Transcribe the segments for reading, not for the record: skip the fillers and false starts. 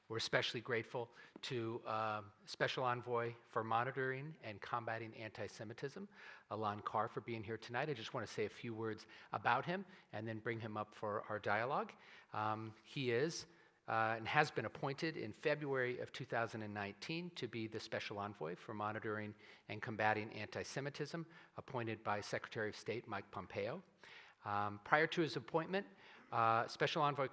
We're especially grateful to Special Envoy for Monitoring and Combating Anti-Semitism, Elan Carr, for being here tonight. I just want to say a few words about him and then bring him up for our dialogue. He is and has been appointed in February of 2019 to be the Special Envoy for Monitoring and Combating Anti-Semitism, appointed by Secretary of State Mike Pompeo. Prior to his appointment, Special Envoy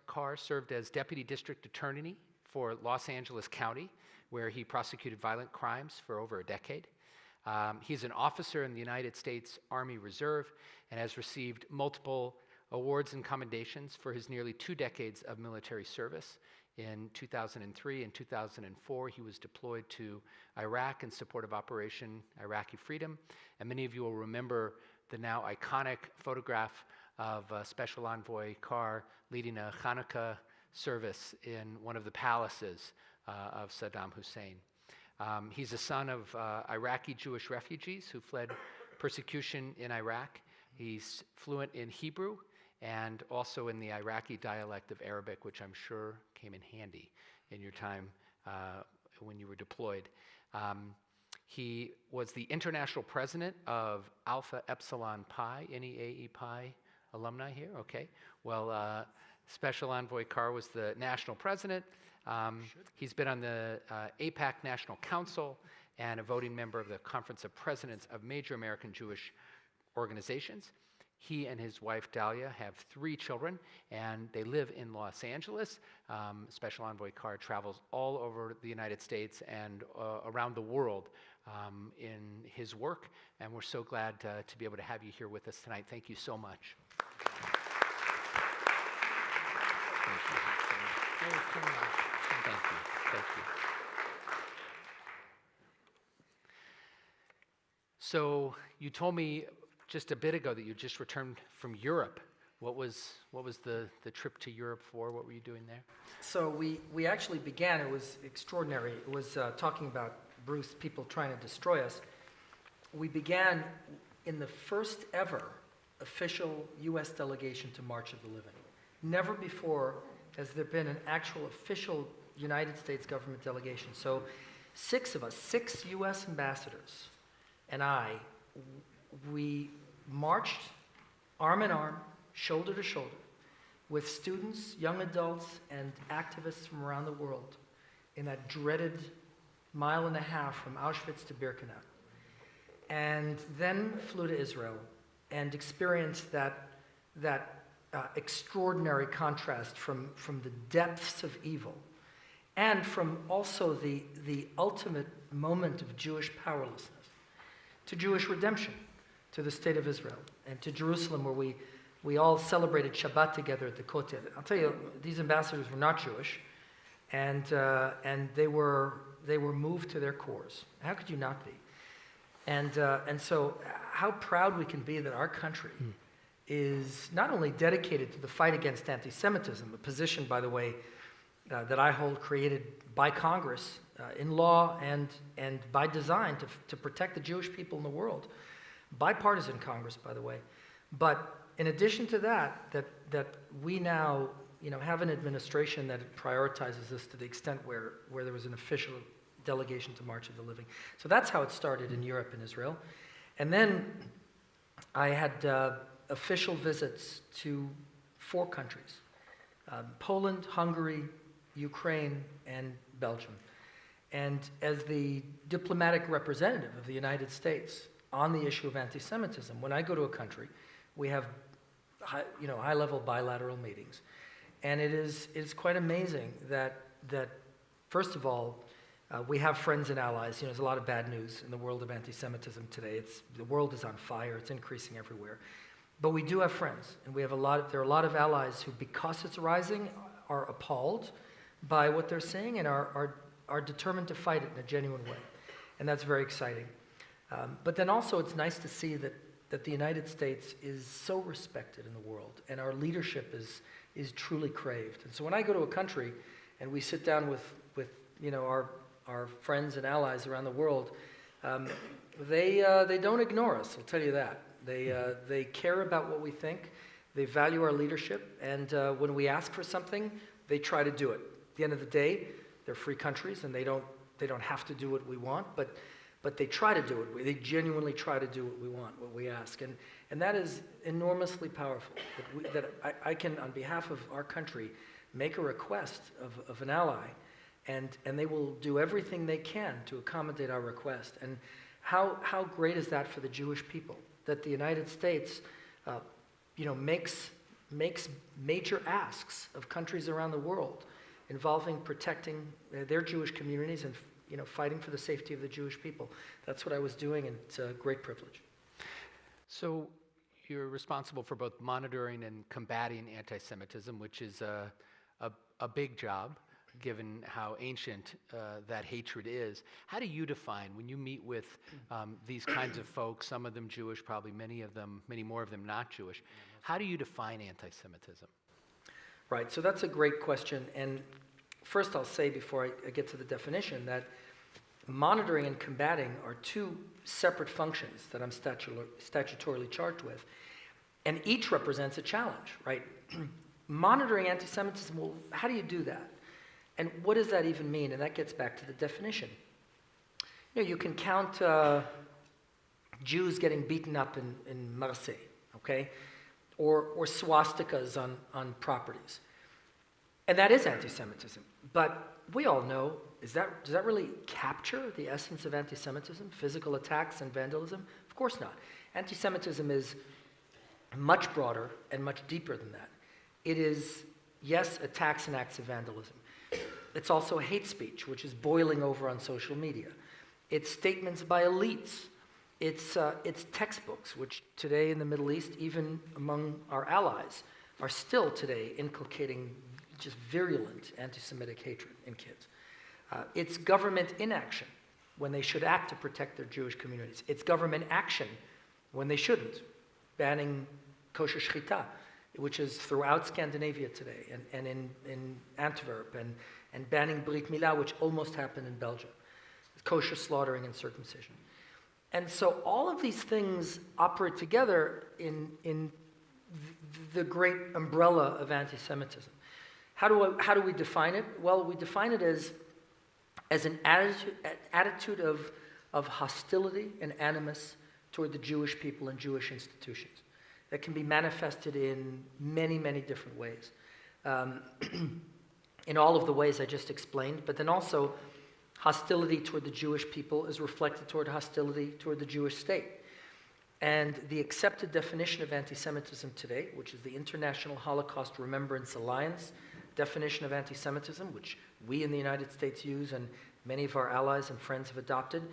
Carr served as Deputy District Attorney for Los Angeles County, where he prosecuted violent crimes for over a decade. He's an officer in the United States Army Reserve and has received multiple awards and commendations for his nearly 2 decades of military service. In 2003 and 2004, he was deployed to Iraq in support of Operation Iraqi Freedom. And many of you will remember the now iconic photograph of Special Envoy Carr leading a Hanukkah service in one of the palaces of Saddam Hussein. He's a son of Iraqi Jewish refugees who fled persecution in Iraq. He's fluent in Hebrew and also in the Iraqi dialect of Arabic, which I'm sure came in handy in your time when you were deployed. He was the international president of Alpha Epsilon Pi, NEAE Pi alumni here, okay. Well, Special Envoy Carr was the national president. He's been on the AIPAC National Council and a voting member of the Conference of Presidents of major American Jewish organizations. He and his wife, Dahlia, have 3 children, and they live in Los Angeles. Special Envoy Carr travels all over the United States and around the world in his work, and we're so glad to be able to have you here with us tonight. Thank you so much. Thank you. Thank you. So you told me just a bit ago that you just returned from Europe. What was the trip to Europe for? What were you doing there? So we actually began, it was extraordinary. It was talking about Bruce, people trying to destroy us. We began in the first ever official U.S. delegation to March of the Living. Never before has there been an actual official United States government delegation. So 6 of us, 6 U.S. ambassadors and we marched arm in arm, shoulder to shoulder, with students, young adults, and activists from around the world in that dreaded 1.5 miles from Auschwitz to Birkenau. And then flew to Israel and experienced that extraordinary contrast from the depths of evil and from also the ultimate moment of Jewish powerlessness to Jewish redemption, to the state of Israel, and to Jerusalem, where we all celebrated Shabbat together at the Kotel. I'll tell you, these ambassadors were not Jewish, and they were moved to their cores. How could you not be? And so how proud we can be that our country is not only dedicated to the fight against anti-Semitism, a position, by the way, that I hold, created by Congress in law and by design to protect the Jewish people in the world. Bipartisan Congress, by the way. But in addition to that we now have an administration that prioritizes this to the extent where there was an official delegation to March of the Living. So that's how it started in Europe and Israel. And then I had official visits to 4 countries, Poland, Hungary, Ukraine, and Belgium. And as the diplomatic representative of the United States on the issue of anti-Semitism, when I go to a country, we have high-level bilateral meetings. And it's quite amazing that first of all, we have friends and allies. There's a lot of bad news in the world of anti-Semitism today. The world is on fire. It's increasing everywhere. But we do have friends, and there are a lot of allies who, because it's rising, are appalled by what they're seeing and are determined to fight it in a genuine way. And that's very exciting. But then also it's nice to see that the United States is so respected in the world, and our leadership is truly craved. And so when I go to a country and we sit down with our friends and allies around the world, they don't ignore us, I'll tell you that. They care about what we think, they value our leadership, and when we ask for something, they try to do it. the end of the day, they're free countries, and they don't have to do what we want, but they try to do it. They genuinely try to do what we want, what we ask, and that is enormously powerful. That I can, on behalf of our country, make a request of an ally, and they will do everything they can to accommodate our request. And how great is that for the Jewish people, that the United States, makes major asks of countries around the world involving protecting their Jewish communities and fighting for the safety of the Jewish people. That's what I was doing, and it's a great privilege. So you're responsible for both monitoring and combating anti-Semitism, which is a big job, given how ancient that hatred is. How do you define, when you meet with these kinds of folks, some of them Jewish, probably many more of them not Jewish, how do you define anti-Semitism? Right, so that's a great question. And first I'll say, before I get to the definition, that monitoring and combating are two separate functions that I'm statutorily charged with. And each represents a challenge, right? Monitoring anti-Semitism, well, how do you do that? And what does that even mean? And that gets back to the definition. You can count Jews getting beaten up in Marseille, okay? Or swastikas on properties. And that is anti-Semitism. But we all know, does that really capture the essence of anti-Semitism? Physical attacks and vandalism? Of course not. Anti-Semitism is much broader and much deeper than that. It is, yes, attacks and acts of vandalism. It's also hate speech, which is boiling over on social media. It's statements by elites. It's textbooks, which today in the Middle East, even among our allies, are still today inculcating just virulent anti-Semitic hatred in kids. It's government inaction when they should act to protect their Jewish communities. It's government action when they shouldn't, banning kosher shechita, which is throughout Scandinavia today, and in Antwerp, and banning Brit Milah, which almost happened in Belgium, kosher slaughtering and circumcision. And so all of these things operate together in the great umbrella of anti-Semitism. How do we define it? Well, we define it as an attitude of hostility and animus toward the Jewish people and Jewish institutions that can be manifested in many, many different ways. In all of the ways I just explained, but then also hostility toward the Jewish people is reflected toward hostility toward the Jewish state. And the accepted definition of anti-Semitism today, which is the International Holocaust Remembrance Alliance definition of anti-Semitism, which we in the United States use and many of our allies and friends have adopted,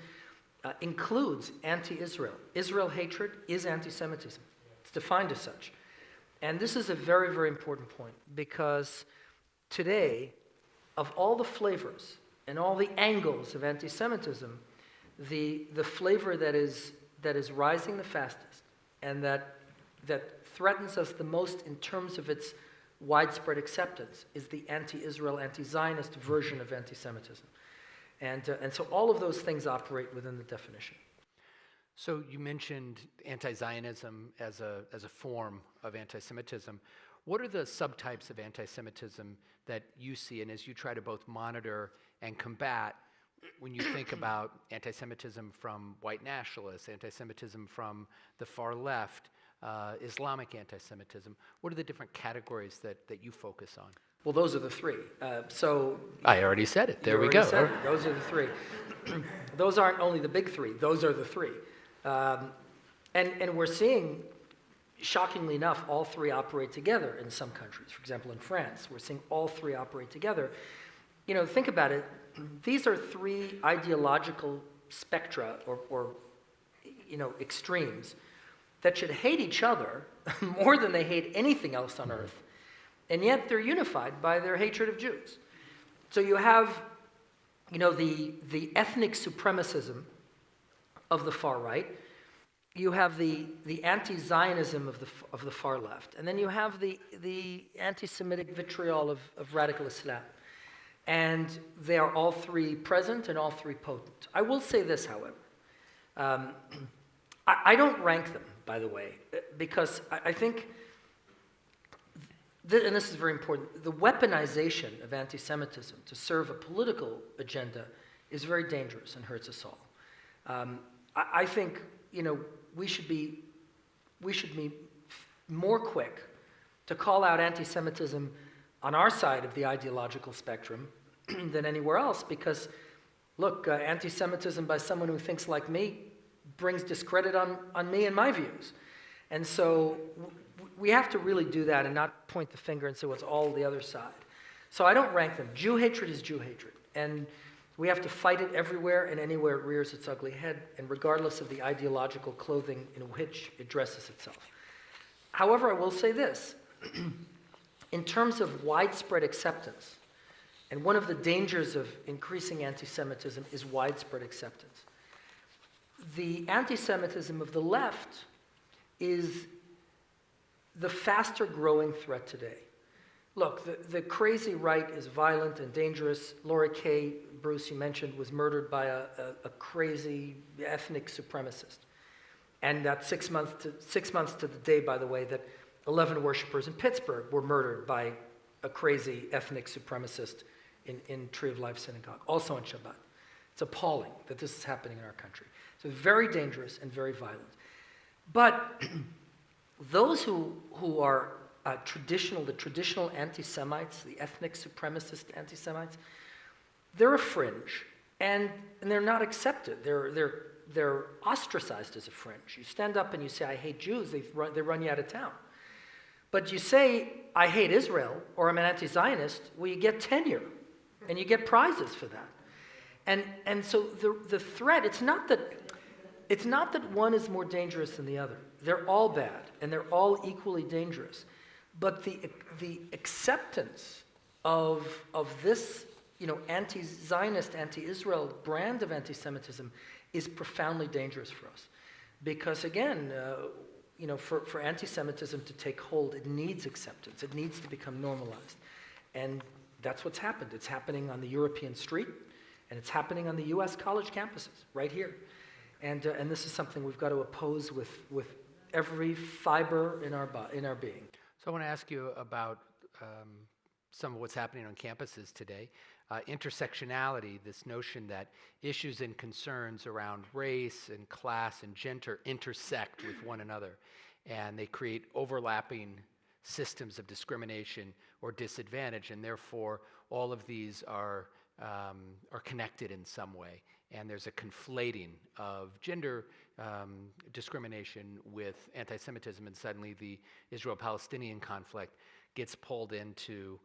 includes anti-Israel. Israel hatred is anti-Semitism. It's defined as such. And this is a very, very important point, because today, of all the flavors and all the angles of anti-Semitism, the flavor that is rising the fastest and that threatens us the most in terms of its widespread acceptance is the anti-Israel, anti-Zionist version of anti-Semitism. And so all of those things operate within the definition. So you mentioned anti-Zionism as a form of anti-Semitism. What are the subtypes of anti-Semitism that you see, and as you try to both monitor and combat, when you think about anti-Semitism from white nationalists, anti-Semitism from the far left, Islamic anti-Semitism, what are the different categories that you focus on? Well, those are the three. I already said it. There we go. Those are the three. Those aren't only the big three. Those are the three. And we're seeing, shockingly enough, all three operate together in some countries. For example, in France, we're seeing all three operate together. Think about it. These are three ideological spectra or extremes that should hate each other more than they hate anything else on earth. And yet they're unified by their hatred of Jews. So you have, the ethnic supremacism of the far right. You have the anti-Zionism of the far left. And then you have the anti-Semitic vitriol of radical Islam. And they are all three present and all three potent. I will say this, however. I don't rank them, by the way, because I think and this is very important, the weaponization of anti-Semitism to serve a political agenda is very dangerous and hurts us all. I think, we should be more quick to call out anti-Semitism on our side of the ideological spectrum than anywhere else, because, look, anti-Semitism by someone who thinks like me brings discredit on me and my views. And so we have to really do that and not point the finger and say, well, it's all the other side. So I don't rank them. Jew hatred is Jew hatred. And we have to fight it everywhere and anywhere it rears its ugly head, and regardless of the ideological clothing in which it dresses itself. However, I will say this. In terms of widespread acceptance, and one of the dangers of increasing anti-Semitism is widespread acceptance. The anti-Semitism of the left is the faster growing threat today. Look, the crazy right is violent and dangerous. Laura Kay, Bruce, you mentioned, was murdered by a crazy ethnic supremacist. And that's 6 months to the day, by the way, that 11 worshipers in Pittsburgh were murdered by a crazy ethnic supremacist in Tree of Life Synagogue, also on Shabbat. It's appalling that this is happening in our country. So very dangerous and very violent. But those who are the traditional anti-Semites, the ethnic supremacist anti-Semites, they're a fringe, and they're not accepted. They're ostracized as a fringe. You stand up and you say, I hate Jews, they run you out of town. But you say, I hate Israel, or I'm an anti-Zionist, well, you get tenure, and you get prizes for that. And so the threat, it's not that one is more dangerous than the other. They're all bad, and they're all equally dangerous. But the acceptance of this, anti-Zionist, anti-Israel brand of anti-Semitism is profoundly dangerous for us. Because again, for anti-Semitism to take hold, it needs acceptance. It needs to become normalized. And that's what's happened. It's happening on the European street, and it's happening on the U.S. college campuses, right here. And this is something we've got to oppose with every fiber in our being. So I want to ask you about some of what's happening on campuses today. Intersectionality, this notion that issues and concerns around race and class and gender intersect with one another, and they create overlapping systems of discrimination or disadvantage, and therefore all of these are connected in some way. And there's a conflating of gender discrimination with anti-Semitism, and suddenly the Israel-Palestinian conflict gets pulled into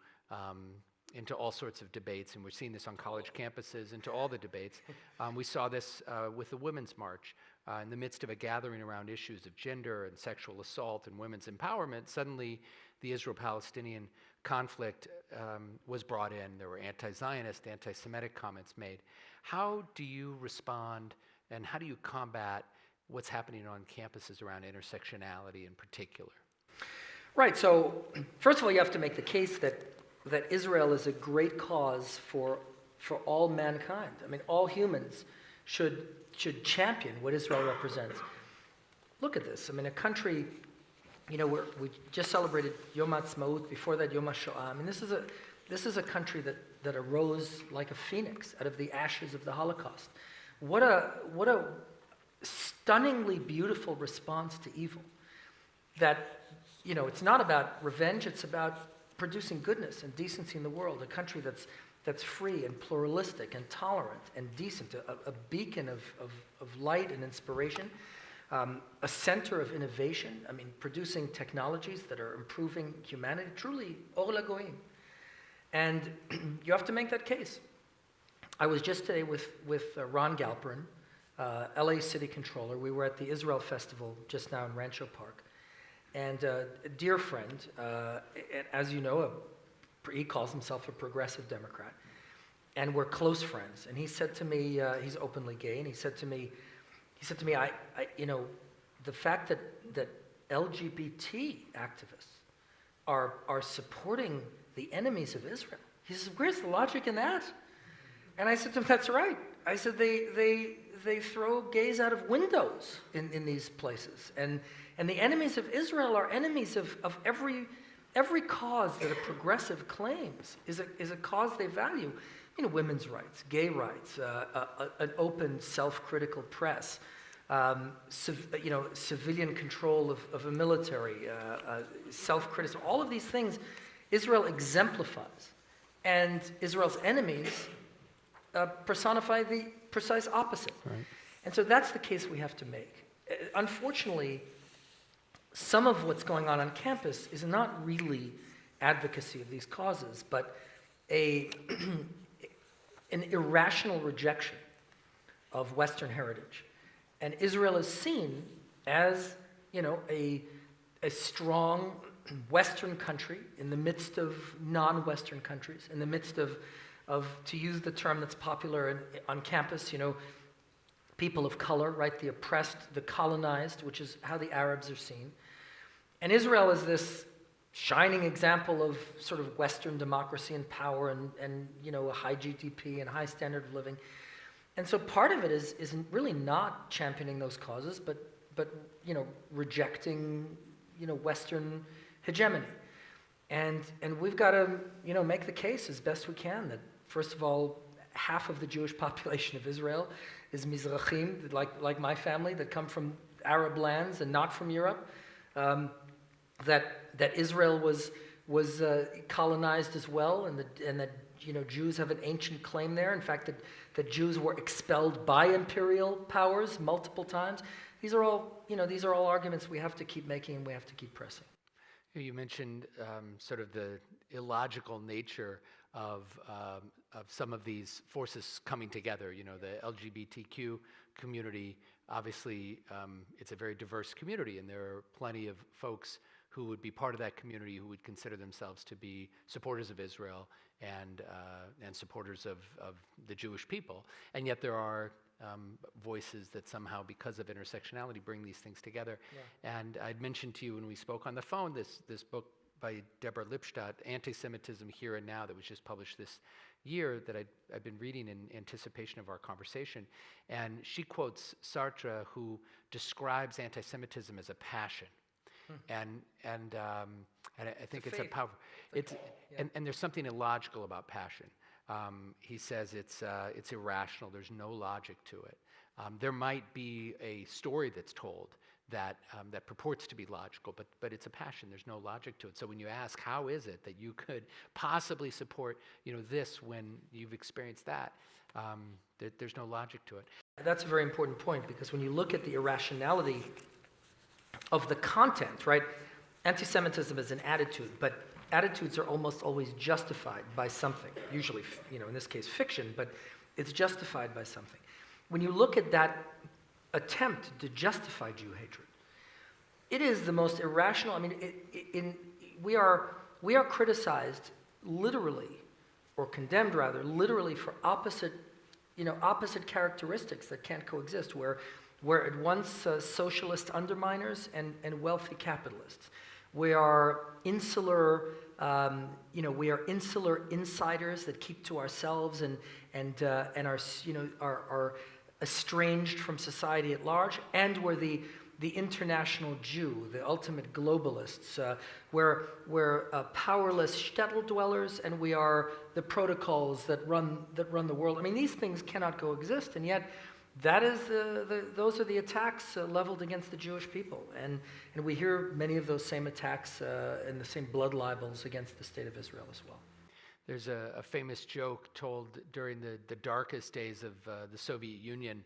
all sorts of debates, and we're seeing this on college campuses, into all the debates. We saw this with the Women's March. In the midst of a gathering around issues of gender and sexual assault and women's empowerment, suddenly the Israel-Palestinian conflict was brought in. There were anti-Zionist, anti-Semitic comments made. How do you respond, and how do you combat what's happening on campuses around intersectionality in particular? Right, so first of all, you have to make the case that Israel is a great cause for all mankind. I mean, all humans should champion what Israel represents. Look at this. I mean, a country, we just celebrated Yom HaAtzmaut, before that Yom HaShoah. I mean, this is a country that arose like a phoenix out of the ashes of the Holocaust. What a stunningly beautiful response to evil. That, it's not about revenge, it's about producing goodness and decency in the world, a country that's free and pluralistic and tolerant and decent, a beacon of light and inspiration, a center of innovation, producing technologies that are improving humanity, truly or lagoim. And you have to make that case. I was just today with Ron Galperin, LA City Controller. We were at the Israel Festival just now in Rancho Park. And a dear friend, as you know, he calls himself a progressive Democrat, and we're close friends. And he said to me, he's openly gay, and he said to me, I the fact that LGBT activists are supporting the enemies of Israel. He says, where's the logic in that? And I said to him, that's right. I said they throw gays out of windows in these places, and the enemies of Israel are enemies of every every cause that a progressive claims is a cause they value. Women's rights, gay rights, an open, self-critical press, civilian control of a military, self-criticism, all of these things Israel exemplifies. And Israel's enemies personify the precise opposite. Right. And so that's the case we have to make. Unfortunately, some of what's going on campus is not really advocacy of these causes, but an irrational rejection of Western heritage. And Israel is seen as, a strong Western country in the midst of non-Western countries, in the midst of to use the term that's popular on campus, people of color, right? The oppressed, the colonized, which is how the Arabs are seen. And Israel is this shining example of sort of Western democracy and power and a high GDP and high standard of living. And so part of it is really not championing those causes, but rejecting, Western hegemony. And we've got to, make the case as best we can that, first of all, half of the Jewish population of Israel is Mizrahim, like my family, that come from Arab lands and not from Europe. That Israel was colonized as well, and that Jews have an ancient claim there. In fact, that Jews were expelled by imperial powers multiple times. These are all arguments we have to keep making and we have to keep pressing. You mentioned sort of the illogical nature of some of these forces coming together. The LGBTQ community, obviously, it's a very diverse community, and there are plenty of folks who would be part of that community who would consider themselves to be supporters of Israel and supporters of the Jewish people. And yet there are voices that somehow, because of intersectionality, bring these things together. Yeah. And I'd mentioned to you when we spoke on the phone this book by Deborah Lipstadt, Anti-Semitism Here and Now, that was just published this year, that I've been reading in anticipation of our conversation. And she quotes Sartre, who describes anti-Semitism as a passion. And I think it's a powerful. And there's something illogical about passion. He says it's irrational. There's no logic to it. There might be a story that's told that purports to be logical, but it's a passion. There's no logic to it. So when you ask, how is it that you could possibly support this when you've experienced that, there's no logic to it. That's a very important point, because when you look at the irrationality of the content, right? Anti-Semitism is an attitude, but attitudes are almost always justified by something, usually, in this case, fiction, but it's justified by something. When you look at that attempt to justify Jew hatred, it is the most irrational. I mean, we are criticized literally, or condemned rather, literally for opposite characteristics that can't coexist, where at once socialist underminers and wealthy capitalists. We are insular, we are insular insiders that keep to ourselves and are estranged from society at large, and we're the international Jew, the ultimate globalists. We're powerless shtetl dwellers, and we are the protocols that run the world. I mean, these things cannot coexist, and yet that is those are the attacks leveled against the Jewish people, and we hear many of those same attacks and the same blood libels against the state of Israel as well. There's a famous joke told during the darkest days of the Soviet Union,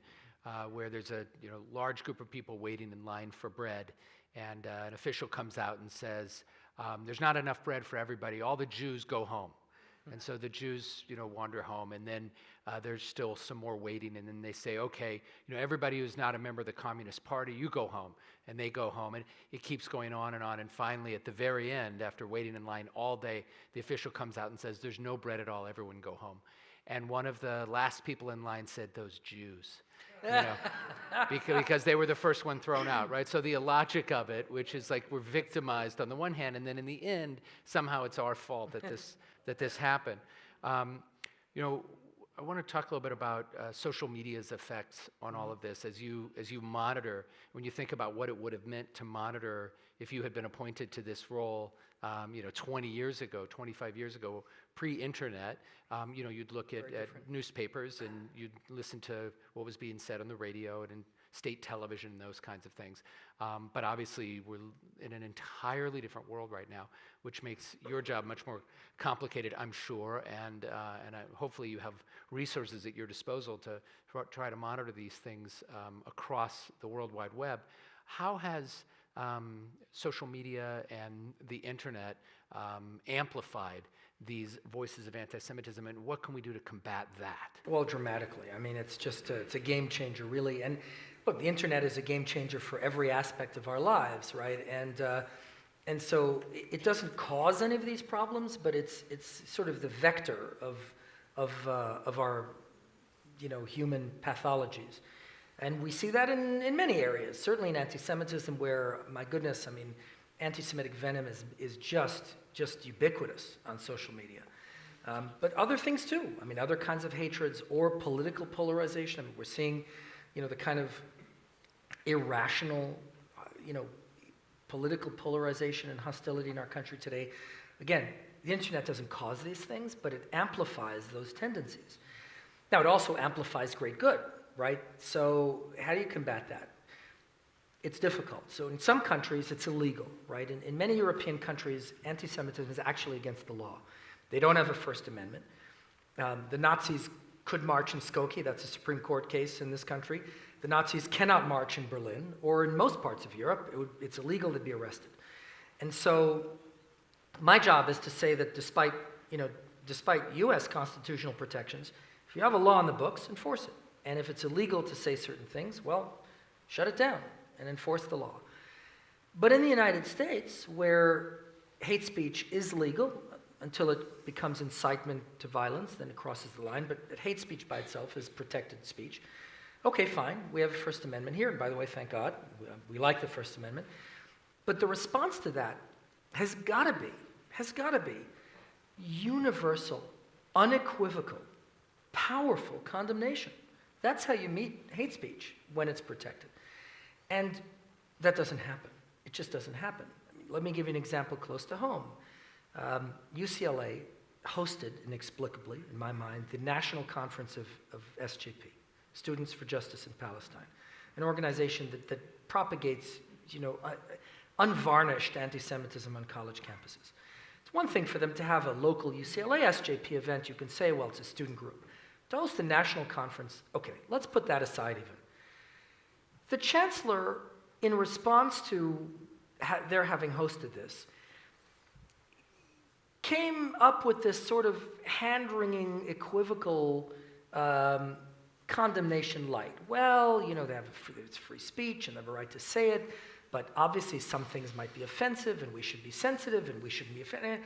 where there's a large group of people waiting in line for bread, and an official comes out and says, "There's not enough bread for everybody. All the Jews go home." And so the Jews, wander home, and then there's still some more waiting, and then they say, "Okay, everybody who's not a member of the Communist Party, you go home," and they go home, and it keeps going on, and finally, at the very end, after waiting in line all day, the official comes out and says, "There's no bread at all. Everyone go home." And one of the last people in line said, "Those Jews." Because they were the first one thrown out, right? So the illogic of it, which is like we're victimized on the one hand, and then in the end, somehow it's our fault that this happened. I want to talk a little bit about social media's effects on all of this as you monitor, when you think about what it would have meant to monitor if you had been appointed to this role 20 years ago, 25 years ago, pre-internet, you'd look at newspapers and you'd listen to what was being said on the radio and in state television and those kinds of things. But obviously, we're in an entirely different world right now, which makes your job much more complicated, I'm sure, and hopefully you have resources at your disposal to try to monitor these things across the World Wide Web. How has social media and the internet amplified these voices of anti-Semitism, and what can we do to combat that? Well, dramatically. I mean, it's a game changer, really. And look, the internet is a game changer for every aspect of our lives, right? And so it doesn't cause any of these problems, but it's sort of the vector of our human pathologies. And we see that in many areas, certainly in anti-Semitism, where, my goodness, I mean, anti-Semitic venom is just ubiquitous on social media. But other things too. I mean, other kinds of hatreds or political polarization. I mean, we're seeing, the kind of irrational, political polarization and hostility in our country today. Again, the internet doesn't cause these things, but it amplifies those tendencies. Now, it also amplifies great good, right? So how do you combat that? It's difficult. So in some countries, it's illegal, right? In many European countries, anti-Semitism is actually against the law. They don't have a First Amendment. The Nazis could march in Skokie. That's a Supreme Court case in this country. The Nazis cannot march in Berlin, or in most parts of Europe. It's illegal to be arrested. And so my job is to say that despite U.S. constitutional protections, if you have a law on the books, enforce it. And if it's illegal to say certain things, well, shut it down and enforce the law. But in the United States, where hate speech is legal until it becomes incitement to violence, then it crosses the line, but hate speech by itself is protected speech. Okay, fine, we have a First Amendment here, and by the way, thank God, we like the First Amendment. But the response to that has got to be universal, unequivocal, powerful condemnation. That's how you meet hate speech, when it's protected. And that doesn't happen. It just doesn't happen. I mean, let me give you an example close to home. UCLA hosted, inexplicably, in my mind, the National Conference of SJP, Students for Justice in Palestine, an organization that propagates, unvarnished anti-Semitism on college campuses. It's one thing for them to have a local UCLA SJP event. You can say, well, it's a student group. To host a national conference, okay, let's put that aside even. The chancellor, in response to their having hosted this, came up with this sort of hand-wringing, equivocal condemnation light. Well, it's free speech and they have a right to say it, but obviously some things might be offensive and we should be sensitive and we shouldn't be offended.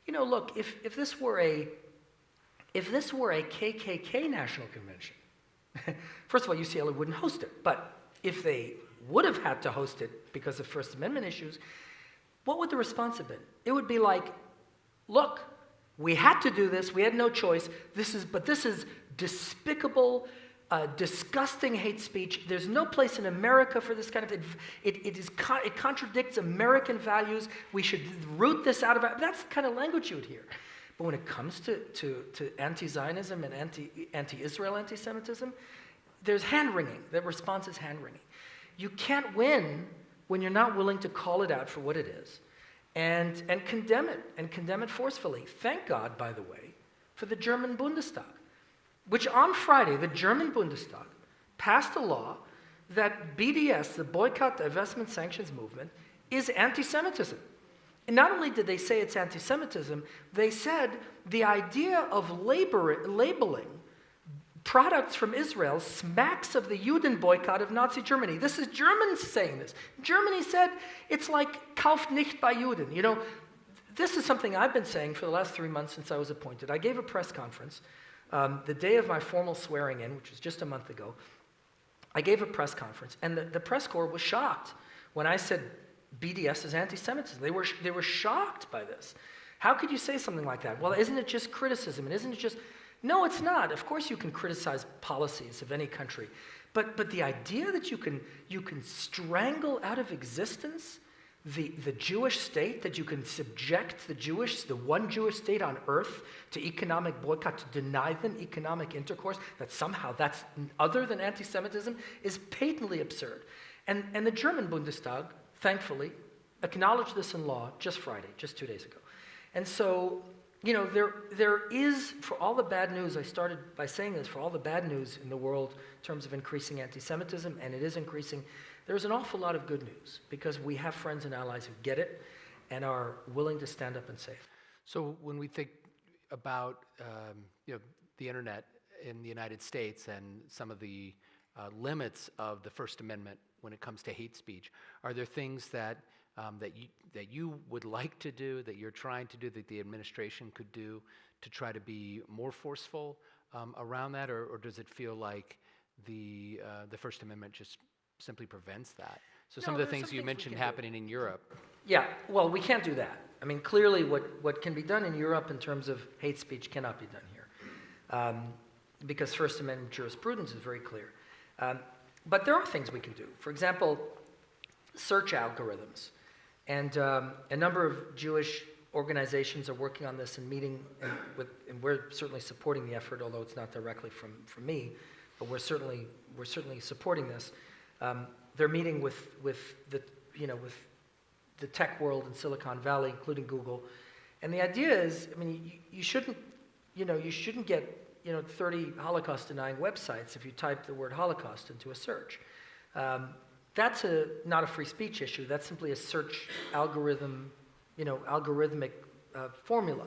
Look, if this were a KKK national convention, first of all, UCLA wouldn't host it, but if they would have had to host it because of First Amendment issues, what would the response have been? It would be like, look, we had to do this, we had no choice, this is despicable, disgusting hate speech. There's no place in America for this kind of thing. It contradicts American values. We should root this out of our... That's the kind of language you would hear. But when it comes to anti-Zionism and anti-Israel anti-Semitism, there's hand-wringing. The response is hand-wringing. You can't win when you're not willing to call it out for what it is and condemn it forcefully. Thank God, by the way, for the German Bundestag, which on Friday, the German Bundestag passed a law that BDS, the Boycott, Divestment, Sanctions movement, is anti-Semitism. And not only did they say it's anti-Semitism, they said the idea of labeling products from Israel smacks of the Juden boycott of Nazi Germany. This is Germans saying this. Germany said it's like Kauft nicht bei Juden. This is something I've been saying for the last 3 months since I was appointed. I gave a press conference the day of my formal swearing in, which was just a month ago. I gave a press conference, and the press corps was shocked when I said BDS is anti-Semitism. They were shocked by this. How could you say something like that? Well, isn't it just criticism? And isn't it just... No, it's not. Of course you can criticize policies of any country. But the idea that you can strangle out of existence the Jewish state, that you can subject the one Jewish state on earth to economic boycott, to deny them economic intercourse, that somehow that's other than anti-Semitism, is patently absurd. And the German Bundestag, thankfully, acknowledged this in law just Friday, just 2 days ago. And so, there is, for all the bad news, I started by saying this, for all the bad news in the world in terms of increasing anti-Semitism, and it is increasing, there's an awful lot of good news, because we have friends and allies who get it and are willing to stand up and say it. So when we think about the internet in the United States and some of the limits of the First Amendment when it comes to hate speech, are there things that you would like to do, that you're trying to do, that the administration could do to try to be more forceful around that, or does it feel like the First Amendment just simply prevents that? So some of the things you mentioned happening in Europe. Yeah, well, we can't do that. I mean, clearly what can be done in Europe in terms of hate speech cannot be done here, because First Amendment jurisprudence is very clear. But there are things we can do. For example, search algorithms. And a number of Jewish organizations are working on this and meeting, and we're certainly supporting the effort, although it's not directly from me, but we're certainly supporting this. They're meeting with the tech world in Silicon Valley, including Google, and the idea is, I mean, you shouldn't get 30 Holocaust-denying websites if you type the word Holocaust into a search. That's not a free speech issue. That's simply a search algorithm, algorithmic formula,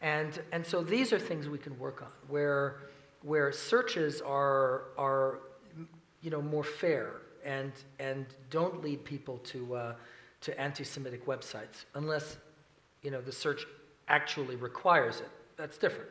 and so these are things we can work on, where searches are more fair and don't lead people to anti-Semitic websites unless the search actually requires it. That's different.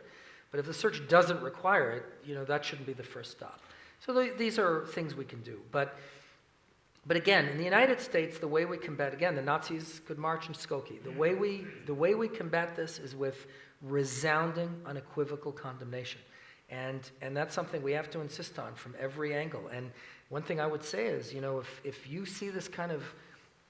But if the search doesn't require it, that shouldn't be the first stop. So these are things we can do. But again, in the United States, the way we combat, again, the Nazis could march in Skokie. The way we combat this is with resounding, unequivocal condemnation. And that's something we have to insist on from every angle. And one thing I would say is, if you see this kind of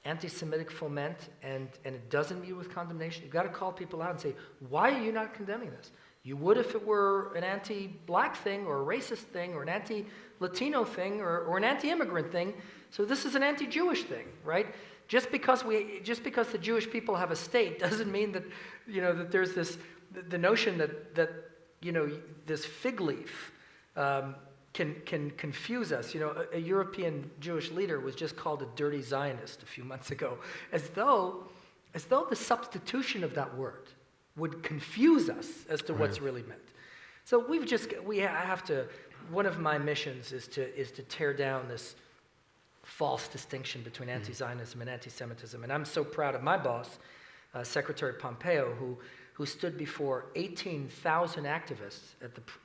anti-Semitic foment and it doesn't meet with condemnation, you've got to call people out and say, why are you not condemning this? You would if it were an anti-black thing or a racist thing or an anti-Latino thing or an anti-immigrant thing. So this is an anti-Jewish thing, right? Just because the Jewish people have a state doesn't mean that that there's the notion that this fig leaf can confuse us. A European Jewish leader was just called a dirty Zionist a few months ago, as though the substitution of that word would confuse us as to what's really meant. So I have to. One of my missions is to tear down this false distinction between anti-Zionism and anti-Semitism. And I'm so proud of my boss, Secretary Pompeo, who stood before 18,000 activists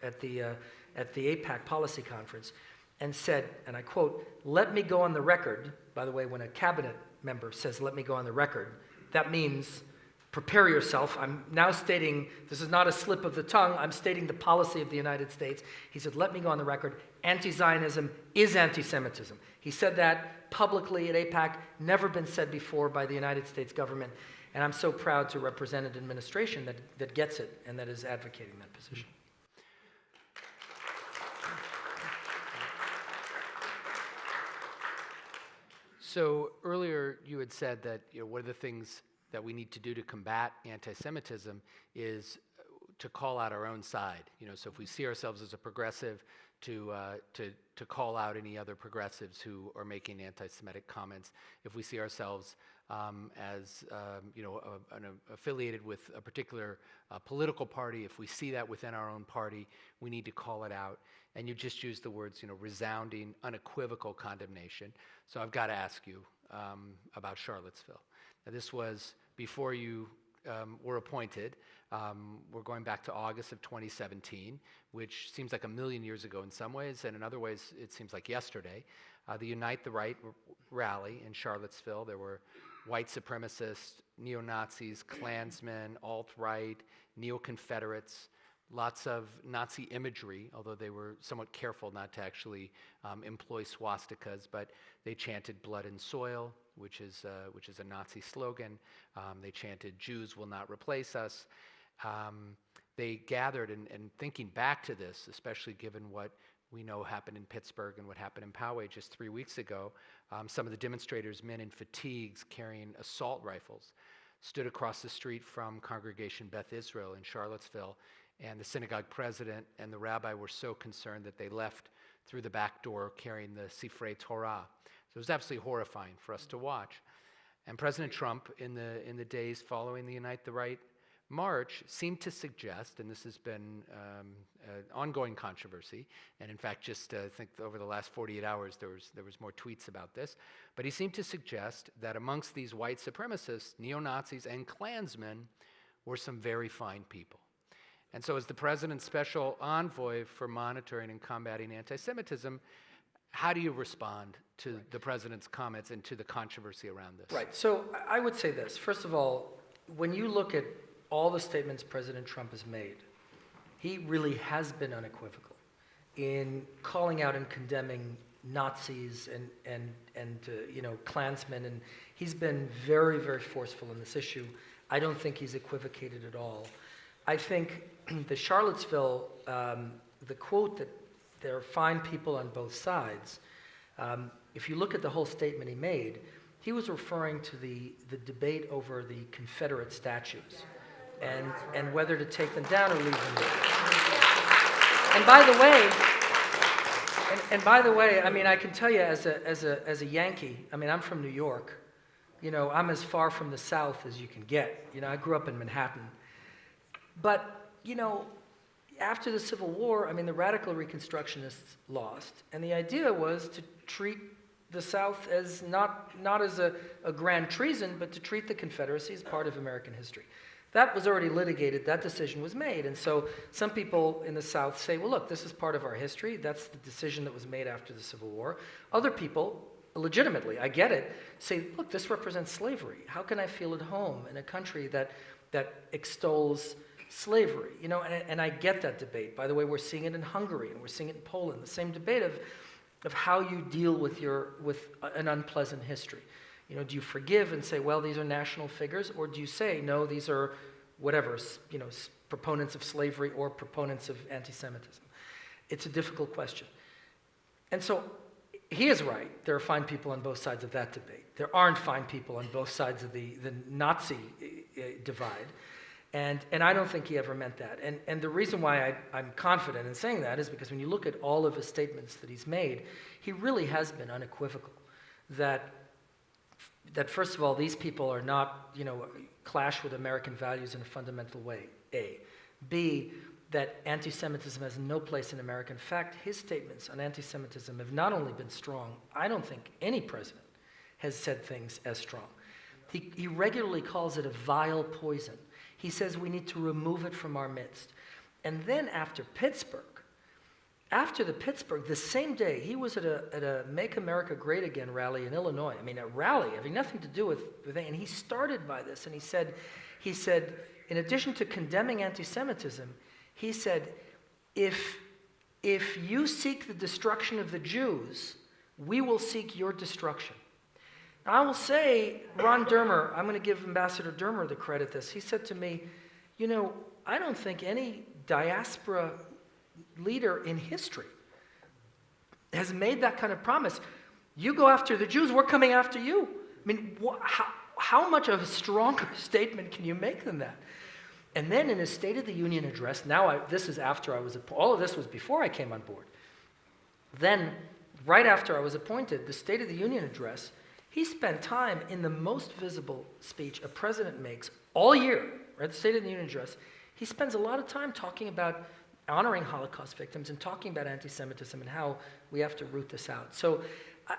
at the AIPAC policy conference and said, and I quote, "Let me go on the record." By the way, when a cabinet member says, "Let me go on the record," that means prepare yourself. I'm now stating, this is not a slip of the tongue, I'm stating the policy of the United States. He said, "Let me go on the record, anti-Zionism is anti-Semitism." He said that publicly at AIPAC, never been said before by the United States government, and I'm so proud to represent an administration that gets it and that is advocating that position. So earlier you had said that one of the things that we need to do to combat anti-Semitism is to call out our own side. So if we see ourselves as a progressive, to call out any other progressives who are making anti-Semitic comments. If we see ourselves as affiliated with a particular political party, if we see that within our own party, we need to call it out. And you just used the words, resounding, unequivocal condemnation. So I've got to ask you about Charlottesville. Now, this was before you were appointed. We're going back to August of 2017, which seems like a million years ago in some ways, and in other ways it seems like yesterday. The Unite the Right rally in Charlottesville, there were white supremacists, neo-Nazis, Klansmen, alt-right, neo-Confederates, lots of Nazi imagery, although they were somewhat careful not to actually employ swastikas, but they chanted blood and soil, which is a Nazi slogan. They chanted Jews will not replace us. They gathered, and thinking back to this, especially given what we know happened in Pittsburgh and what happened in Poway just 3 weeks ago, some of the demonstrators, men in fatigues carrying assault rifles, stood across the street from Congregation Beth Israel in Charlottesville, and the synagogue president and the rabbi were so concerned that they left through the back door carrying the Sifrei Torah. So it was absolutely horrifying for us to watch. And President Trump, in the days following the Unite the Right march, seemed to suggest, and this has been an ongoing controversy, and in fact, just I think over the last 48 hours, there was more tweets about this, but he seemed to suggest that amongst these white supremacists, neo-Nazis, and Klansmen were some very fine people. And so as the president's special envoy for monitoring and combating anti-Semitism, how do you respond to the president's comments and to the controversy around this? Right. So I would say this. First of all, when you look at all the statements President Trump has made, he really has been unequivocal in calling out and condemning Nazis and Klansmen, and he's been very, very forceful in this issue. I don't think he's equivocated at all. I think the Charlottesville, the quote that there are fine people on both sides, if you look at the whole statement he made, he was referring to the debate over the Confederate statues and whether to take them down or leave them there. And by the way, I mean, I can tell you as a Yankee, I mean, I'm from New York. You know, I'm as far from the South as you can get. You know, I grew up in Manhattan. But, you know, after the Civil War, I mean, the radical Reconstructionists lost. And the idea was to treat the South as not as a grand treason, but to treat the Confederacy as part of American history. That was already litigated. That decision was made. And so some people in the South say, well, look, this is part of our history. That's the decision that was made after the Civil War. Other people, legitimately, I get it, say, look, this represents slavery. How can I feel at home in a country that extols slavery? You know, and I get that debate. By the way, we're seeing it in Hungary, and we're seeing it in Poland, the same debate of how you deal with an unpleasant history. You know, do you forgive and say, well, these are national figures, or do you say, no, these are whatever, you know, proponents of slavery or proponents of anti-Semitism? It's a difficult question. And so he is right. There are fine people on both sides of that debate. There aren't fine people on both sides of the Nazi divide. And I don't think he ever meant that. And the reason why I'm confident in saying that is because when you look at all of his statements that he's made, he really has been unequivocal that first of all, these people are not, you know, clash with American values in a fundamental way, A. B, that anti-Semitism has no place in America. In fact, his statements on anti-Semitism have not only been strong, I don't think any president has said things as strong. He regularly calls it a vile poison. He says we need to remove it from our midst. And then after the Pittsburgh, the same day, he was at a Make America Great Again rally in Illinois. I mean, a rally having nothing to do with and he started by this, and he said, in addition to condemning anti-Semitism, he said, if you seek the destruction of the Jews, we will seek your destruction. Now, I will say, Ron Dermer, I'm going to give Ambassador Dermer the credit this. He said to me, you know, I don't think any diaspora leader in history has made that kind of promise. You go after the Jews, we're coming after you. I mean, how much of a stronger statement can you make than that? And then in his State of the Union address, this is after all of this was before I came on board. Then, right after I was appointed, the State of the Union address, he spent time in the most visible speech a president makes all year, right? The State of the Union address. He spends a lot of time talking about honoring Holocaust victims and talking about anti-Semitism and how we have to root this out. So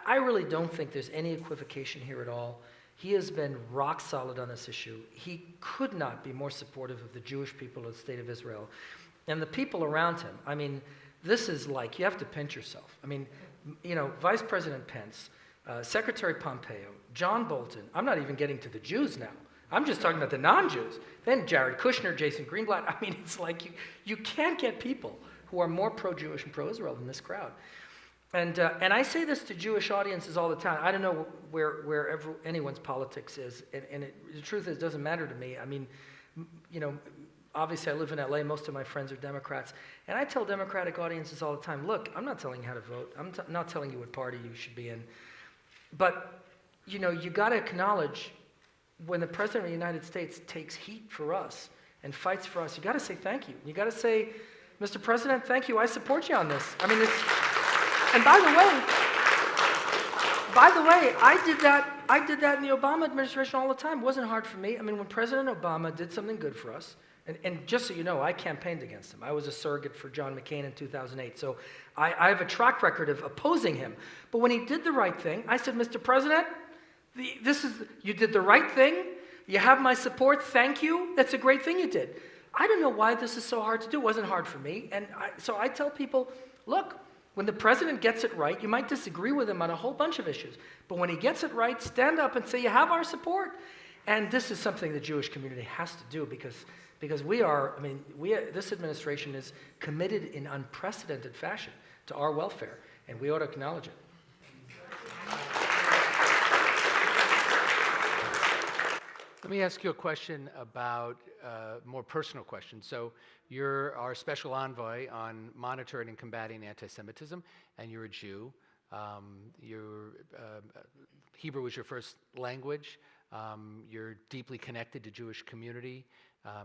I really don't think there's any equivocation here at all. He has been rock solid on this issue. He could not be more supportive of the Jewish people of the State of Israel. And the people around him, I mean, this is like, you have to pinch yourself. I mean, you know, Vice President Pence, Secretary Pompeo, John Bolton, I'm not even getting to the Jews now. I'm just talking about the non-Jews. Then Jared Kushner, Jason Greenblatt. I mean, it's like you can't get people who are more pro-Jewish and pro-Israel than this crowd. And I say this to Jewish audiences all the time. I don't know wherever anyone's politics is, and the truth is, it doesn't matter to me. I mean, you know, obviously I live in LA. Most of my friends are Democrats, and I tell Democratic audiences all the time, look, I'm not telling you how to vote. I'm not telling you what party you should be in. But, you know, you got to acknowledge when the President of the United States takes heat for us and fights for us, you got to say thank you. You got to say, Mr. President, thank you. I support you on this. I mean, it's... And by the way, I did that in the Obama administration all the time. It wasn't hard for me. I mean, when President Obama did something good for us, and just so you know, I campaigned against him. I was a surrogate for John McCain in 2008. So I have a track record of opposing him. But when he did the right thing, I said, Mr. President, you did the right thing. You have my support. Thank you. That's a great thing you did. I don't know why this is so hard to do. It wasn't hard for me. And so I tell people, look, when the president gets it right, you might disagree with him on a whole bunch of issues. But when he gets it right, stand up and say, you have our support. And this is something the Jewish community has to do because we are, I mean, this administration is committed in unprecedented fashion to our welfare, and we ought to acknowledge it. Let me ask you a question about more personal question. So you're our special envoy on monitoring and combating anti-Semitism, and you're a Jew. Hebrew is your first language. You're deeply connected to Jewish community,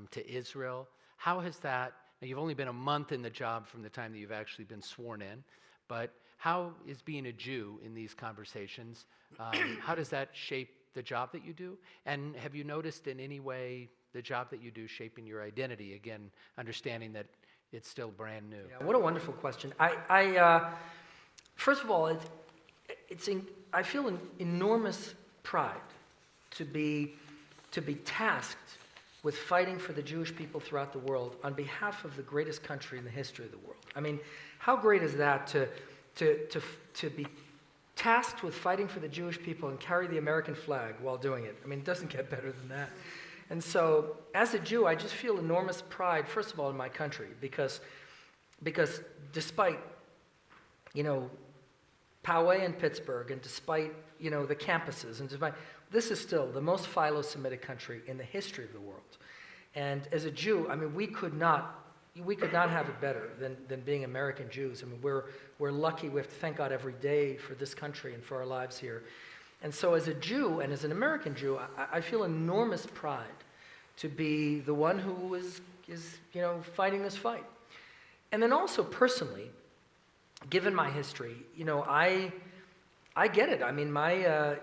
to Israel. How has that, now you've only been a month in the job from the time that you've actually been sworn in, but how is being a Jew in these conversations, how does that shape the job that you do? And have you noticed in any way the job that you do shaping your identity? Again, understanding that it's still brand new. Yeah, what a wonderful question. First of all, I feel an enormous pride to be tasked with fighting for the Jewish people throughout the world on behalf of the greatest country in the history of the world. I mean, how great is that to be tasked with fighting for the Jewish people and carry the American flag while doing it? I mean, it doesn't get better than that. And so, as a Jew, I just feel enormous pride, first of all, in my country, because despite, you know, Poway and Pittsburgh, and despite, you know, the campuses, and despite, this is still the most philo-Semitic country in the history of the world. And as a Jew, I mean, we could not have it better than being American Jews. I mean, we're lucky. We have to thank God every day for this country and for our lives here. And so as a Jew and as an American Jew, I feel enormous pride to be the one who is you know, fighting this fight. And then also personally, given my history, you know, I get it. I mean, my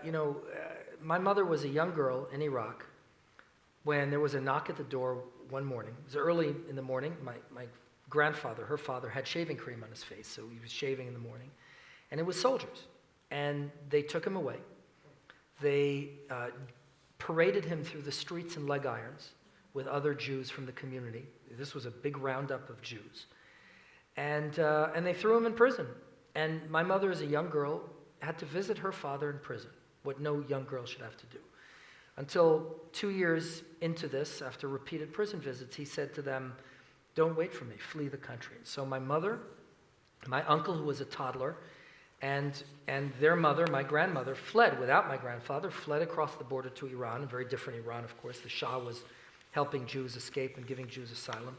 mother was a young girl in Iraq when there was a knock at the door one morning. It was early in the morning. My grandfather, her father, had shaving cream on his face, so he was shaving in the morning. And it was soldiers. And they took him away. They paraded him through the streets in leg irons with other Jews from the community. This was a big roundup of Jews. And they threw him in prison. And my mother, as a young girl, had to visit her father in prison, what no young girl should have to do. Until 2 years into this, after repeated prison visits, he said to them, "Don't wait for me, flee the country." So my mother, my uncle, who was a toddler, and their mother, my grandmother, fled without my grandfather, fled across the border to Iran, a very different Iran, of course. The Shah was helping Jews escape and giving Jews asylum,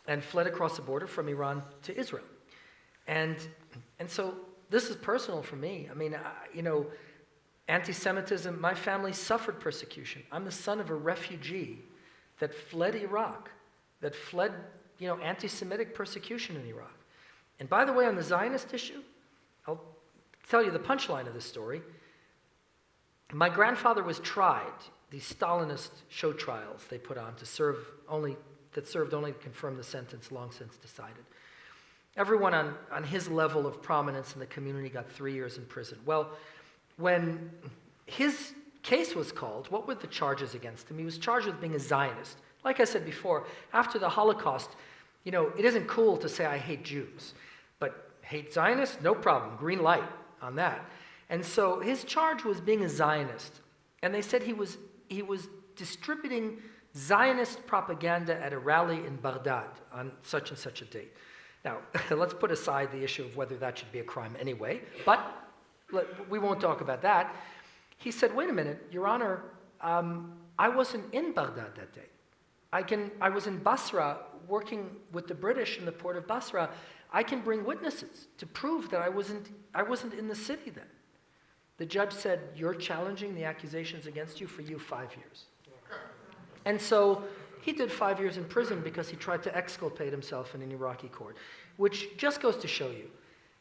and fled across the border from Iran to Israel. And so this is personal for me. I mean, you know, anti-Semitism, my family suffered persecution. I'm the son of a refugee that fled Iraq, that fled, you know, anti-Semitic persecution in Iraq. And by the way, on the Zionist issue, I'll tell you the punchline of this story. My grandfather was tried, these Stalinist show trials they put on served only to confirm the sentence long since decided. Everyone on his level of prominence in the community got 3 years in prison. Well, when his case was called, what were the charges against him? He was charged with being a Zionist. Like I said before, after the Holocaust, you know, it isn't cool to say I hate Jews, but hate Zionists, no problem, green light on that. And so his charge was being a Zionist. And they said he was distributing Zionist propaganda at a rally in Baghdad on such and such a date. Now, let's put aside the issue of whether that should be a crime anyway, but we won't talk about that. He said, wait a minute, Your Honor, I wasn't in Baghdad that day. I was in Basra working with the British in the port of Basra. I can bring witnesses to prove that I wasn't in the city then. The judge said, you're challenging the accusations against you, for you 5 years. And so he did 5 years in prison because he tried to exculpate himself in an Iraqi court, which just goes to show you,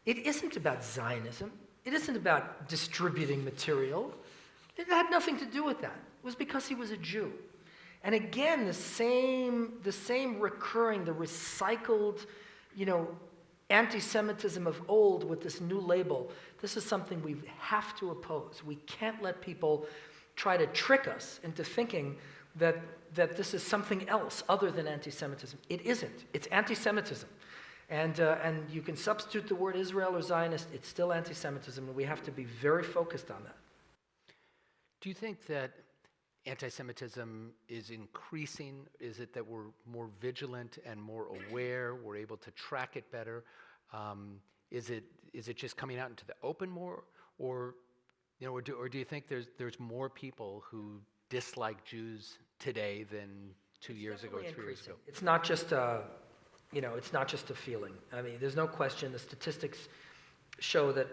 it isn't about Zionism. It isn't about distributing material. It had nothing to do with that. It was because he was a Jew. And again, the same recurring, the recycled, anti-Semitism of old with this new label. This is something we have to oppose. We can't let people try to trick us into thinking that this is something else other than anti-Semitism. It isn't. It's anti-Semitism. And you can substitute the word Israel or Zionist, it's still anti-Semitism, and we have to be very focused on that. Do you think that anti-Semitism is increasing? Is it that we're more vigilant and more aware? We're able to track it better? Is it just coming out into the open more, or do you think there's more people who dislike Jews today than 2 years ago, 3 years ago? It's not just it's not just a feeling. I mean, there's no question. The statistics show that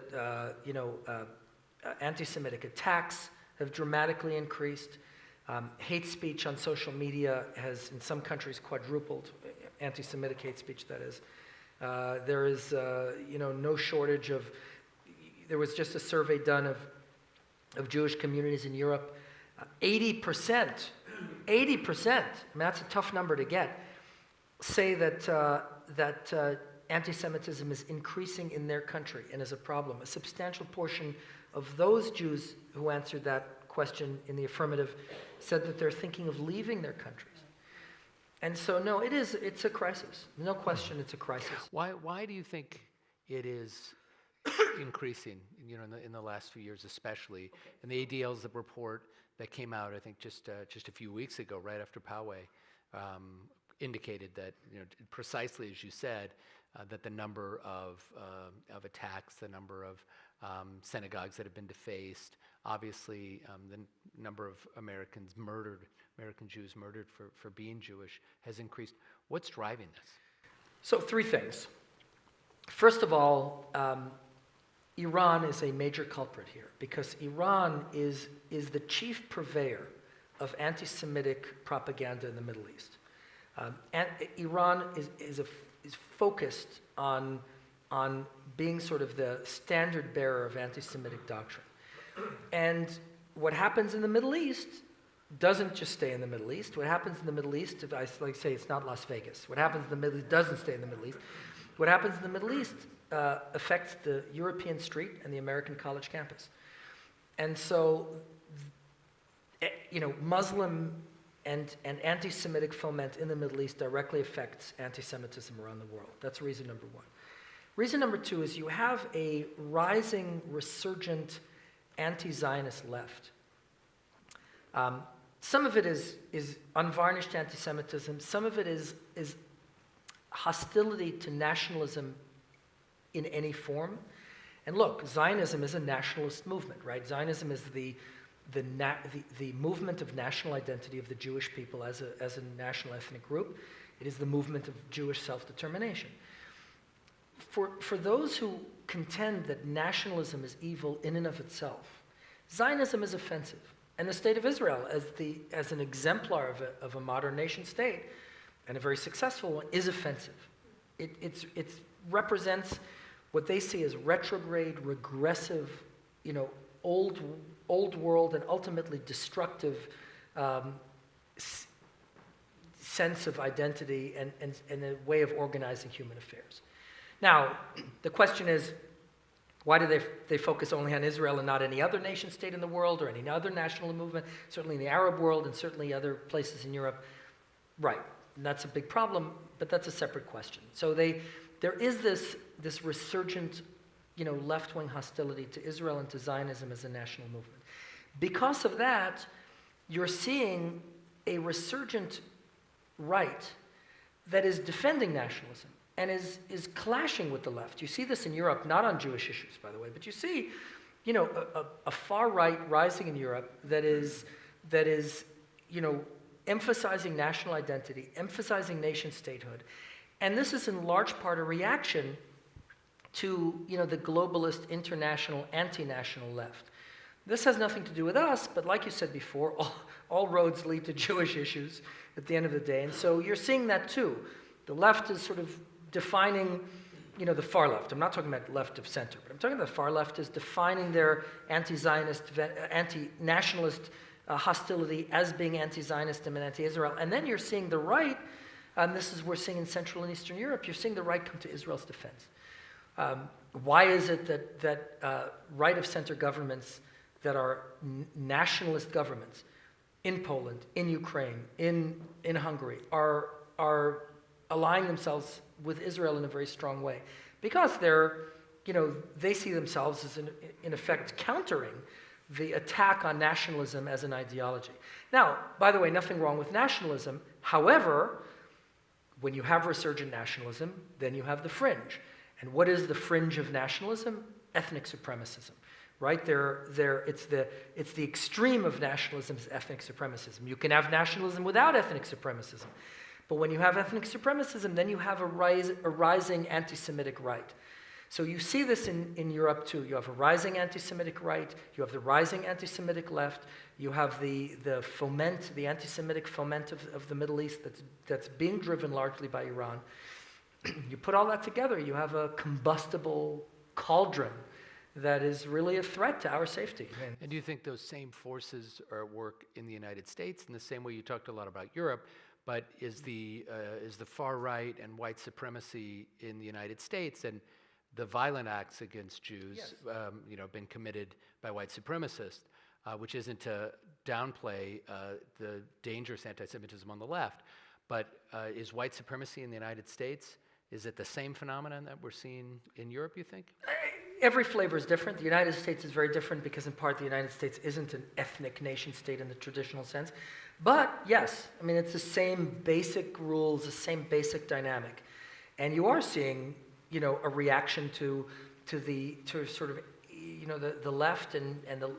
anti-Semitic attacks have dramatically increased. Hate speech on social media has, in some countries, quadrupled. Anti-Semitic hate speech, that is. There is, no shortage of. There was just a survey done of Jewish communities in Europe. 80%. I mean, that's a tough number to get. Say that anti-Semitism is increasing in their country and is a problem. A substantial portion of those Jews who answered that question in the affirmative said that they're thinking of leaving their countries. And so, no, it's a crisis. No question, it's a crisis. Why do you think it is increasing, in the last few years especially? And the ADL's report that came out, I think, just a few weeks ago, right after Poway, indicated that, precisely as you said, that the number of attacks, the number of synagogues that have been defaced, obviously the number of American Jews murdered for being Jewish has increased. What's driving this? So 3 things. First of all, Iran is a major culprit here because Iran is the chief purveyor of anti-Semitic propaganda in the Middle East. And Iran is focused on being sort of the standard bearer of anti-Semitic doctrine. And what happens in the Middle East doesn't just stay in the Middle East. What happens in the Middle East, I like to say, it's not Las Vegas. What happens in the Middle East doesn't stay in the Middle East. What happens in the Middle East affects the European street and the American college campus. And so, Muslim and anti-Semitic foment in the Middle East directly affects anti-Semitism around the world. That's reason number 1. Reason number 2 is you have a rising, resurgent anti-Zionist left. Some of it is unvarnished anti-Semitism. Some of it is hostility to nationalism in any form. And look, Zionism is a nationalist movement, right? Zionism is the movement of national identity of the Jewish people as a national ethnic group. It is the movement of Jewish self-determination. For those who contend that nationalism is evil in and of itself, Zionism is offensive. And the state of Israel, as an exemplar of a modern nation state, and a very successful one, is offensive. It represents what they see as retrograde, regressive, old world, and ultimately destructive sense of identity and a way of organizing human affairs. Now, the question is, why do they focus only on Israel and not any other nation state in the world or any other national movement, certainly in the Arab world and certainly other places in Europe? Right, and that's a big problem, but that's a separate question. So there is this resurgent, left-wing hostility to Israel and to Zionism as a national movement. Because of that, you're seeing a resurgent right that is defending nationalism and is clashing with the left. You see this in Europe, not on Jewish issues, by the way, but you see, a far right rising in Europe that is, emphasizing national identity, emphasizing nation statehood. And this is in large part a reaction to, the globalist, international, anti-national left. This has nothing to do with us, but like you said before, all roads lead to Jewish issues at the end of the day. And so you're seeing that too. The left is sort of defining, the far left. I'm not talking about left of center, but I'm talking about the far left is defining their anti-Zionist, anti-nationalist hostility as being anti-Zionist and anti-Israel. And then you're seeing the right, and this is we're seeing in Central and Eastern Europe, you're seeing the right come to Israel's defense. Why is it that right of center governments that are nationalist governments in Poland, in Ukraine, in Hungary are allying themselves with Israel in a very strong way? Because they see themselves as in effect countering the attack on nationalism as an ideology. Now, by the way, nothing wrong with nationalism. However, when you have resurgent nationalism, then you have the fringe. And what is the fringe of nationalism? Ethnic supremacism, right? It's the extreme of nationalism is ethnic supremacism. You can have nationalism without ethnic supremacism. But when you have ethnic supremacism, then you have a rising anti-Semitic right. So you see this in Europe too. You have a rising anti-Semitic right, you have the rising anti-Semitic left, you have the anti-Semitic foment of the Middle East that's being driven largely by Iran. You put all that together, you have a combustible cauldron that is really a threat to our safety. And do you think those same forces are at work in the United States in the same way you talked a lot about Europe, but is the far right and white supremacy in the United States and the violent acts against Jews, Yes. Been committed by white supremacists, which isn't to downplay the dangerous anti-Semitism on the left, but is white supremacy in the United States, is it the same phenomenon that we're seeing in Europe, you think? Every flavor is different. The United States is very different because in part the United States isn't an ethnic nation state in the traditional sense. But yes, I mean, it's the same basic rules, the same basic dynamic. And you are seeing, a reaction to sort of, the left and the,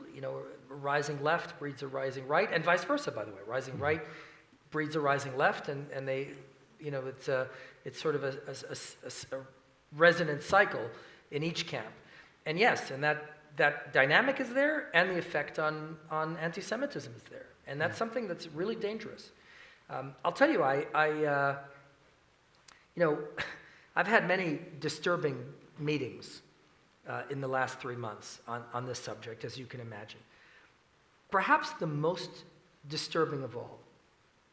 rising left breeds a rising right, and vice versa, by the way. Rising right breeds a rising left, and they, it's sort of a resonant cycle in each camp. And yes, and that dynamic is there, and the effect on anti-Semitism is there. And that's something that's really dangerous. I'll tell you, I've had many disturbing meetings in the last 3 months on this subject, as you can imagine. Perhaps the most disturbing of all,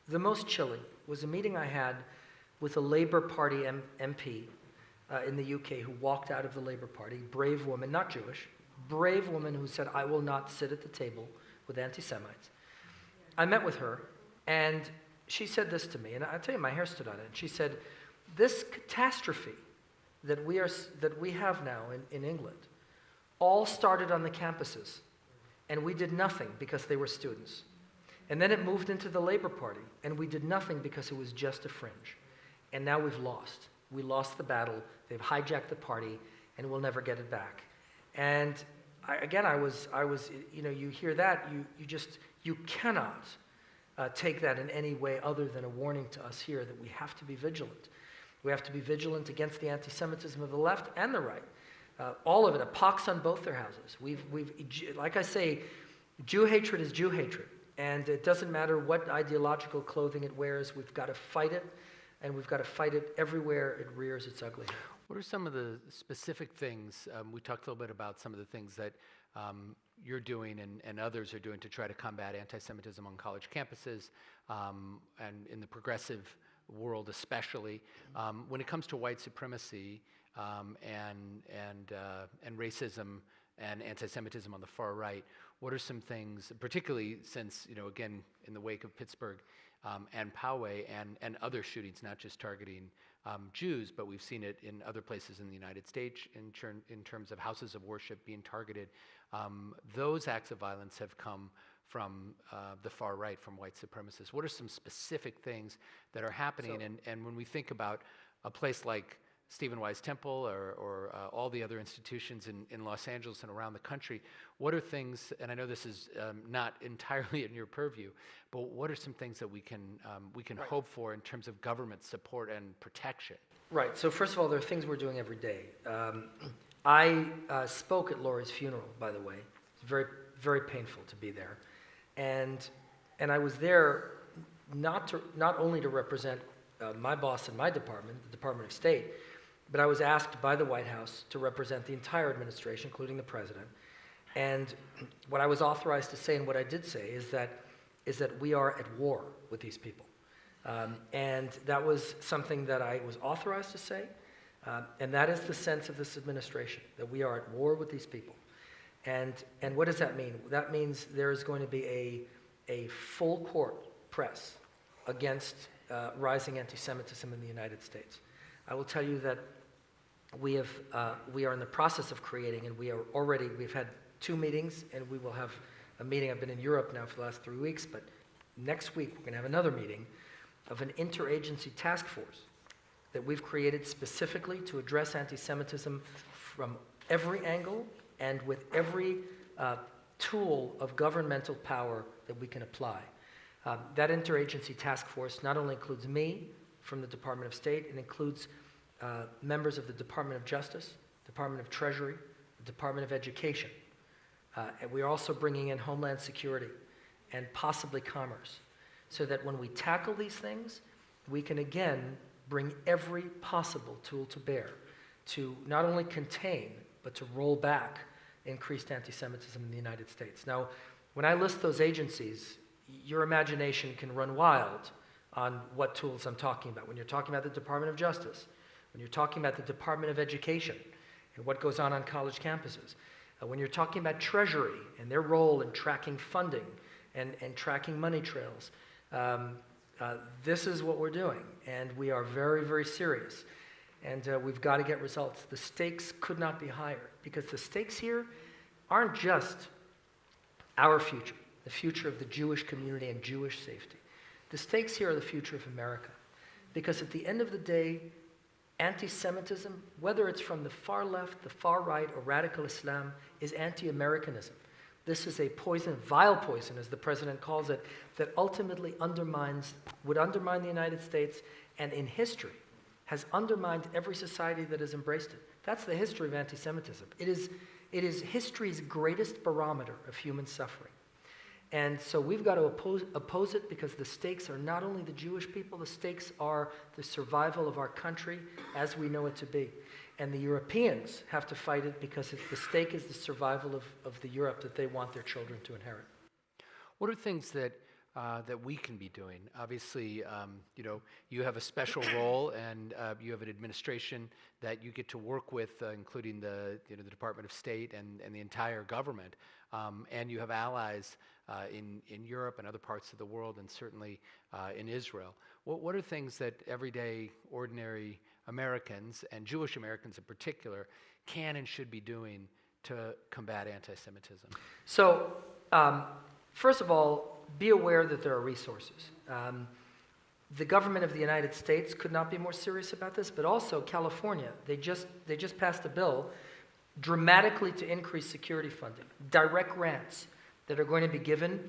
the most chilling, was a meeting I had with a Labour Party MP in the UK who walked out of the Labour Party, brave woman, not Jewish, brave woman who said, "I will not sit at the table with anti-Semites." I met with her, and she said this to me, and I'll tell you, my hair stood on it. She said, "This catastrophe that we have now in England all started on the campuses, and we did nothing because they were students. And then it moved into the Labour Party, and we did nothing because it was just a fringe. And now we've lost. We lost the battle. They've hijacked the party, and we'll never get it back." And I was, you hear that, you cannot take that in any way other than a warning to us here that we have to be vigilant. We have to be vigilant against the anti-Semitism of the left and the right. All of it, a pox on both their houses. Like I say, Jew hatred is Jew hatred. And it doesn't matter what ideological clothing it wears, we've got to fight it, and we've got to fight it everywhere it rears its ugly head. What are some of the specific things, we talked a little bit about some of the things that you're doing and others are doing to try to combat anti-Semitism on college campuses and in the progressive world especially. When it comes to white supremacy and racism and anti-Semitism on the far right, what are some things, particularly since, again, in the wake of Pittsburgh and Poway and other shootings, not just targeting Jews, but we've seen it in other places in the United States in terms of houses of worship being targeted. Those acts of violence have come from the far right, from white supremacists? What are some specific things that are happening? And when we think about a place like Stephen Wise Temple or all the other institutions in Los Angeles and around the country, what are things, and I know this is not entirely in your purview, but what are some things that we can Right. hope for in terms of government support and protection? Right. So first of all, there are things we're doing every day. I spoke at Lori's funeral, by the way. It's very, very painful to be there, and I was there not only to represent my boss in my department, the Department of State, but I was asked by the White House to represent the entire administration, including the president. And what I was authorized to say, and what I did say, is that we are at war with these people. And that was something that I was authorized to say, and that is the sense of this administration, that we are at war with these people. And what does that mean? That means there is going to be a full court press against rising anti-Semitism in the United States. I will tell you that we are in the process of creating, and we've had 2 meetings, and we will have a meeting. I've been in Europe now for the last 3 weeks, but next week we're going to have another meeting of an interagency task force that we've created specifically to address anti-Semitism from every angle and with every tool of governmental power that we can apply. That interagency task force not only includes me from the Department of State, it includes members of the Department of Justice, Department of Treasury, the Department of Education. And we are also bringing in Homeland Security and possibly Commerce, so that when we tackle these things, we can again bring every possible tool to bear to not only contain, but to roll back increased anti-Semitism in the United States. Now, when I list those agencies, your imagination can run wild on what tools I'm talking about. When you're talking about the Department of Justice, when you're talking about the Department of Education and what goes on college campuses, when you're talking about Treasury and their role in tracking funding and tracking money trails, this is what we're doing, and we are very, very serious. And we've got to get results. The stakes could not be higher, because the stakes here aren't just our future, the future of the Jewish community and Jewish safety. The stakes here are the future of America, because at the end of the day, anti-Semitism, whether it's from the far left, the far right, or radical Islam, is anti-Americanism. This is a poison, vile poison, as the president calls it, that ultimately would undermine the United States, and in history has undermined every society that has embraced it. That's the history of anti-Semitism. It is history's greatest barometer of human suffering. And so we've got to oppose it, because the stakes are not only the Jewish people, the stakes are the survival of our country as we know it to be. And the Europeans have to fight it, because the stake is the survival of the Europe that they want their children to inherit. What are things that we can be doing? Obviously, you have a special role, and you have an administration that you get to work with, including the Department of State and the entire government, and you have allies in Europe and other parts of the world, and certainly in Israel. What are things that everyday, ordinary Americans, and Jewish Americans in particular, can and should be doing to combat anti-Semitism? So, first of all, be aware that there are resources. The government of the United States could not be more serious about this, but also California. They just passed a bill dramatically to increase security funding, direct grants that are going to be given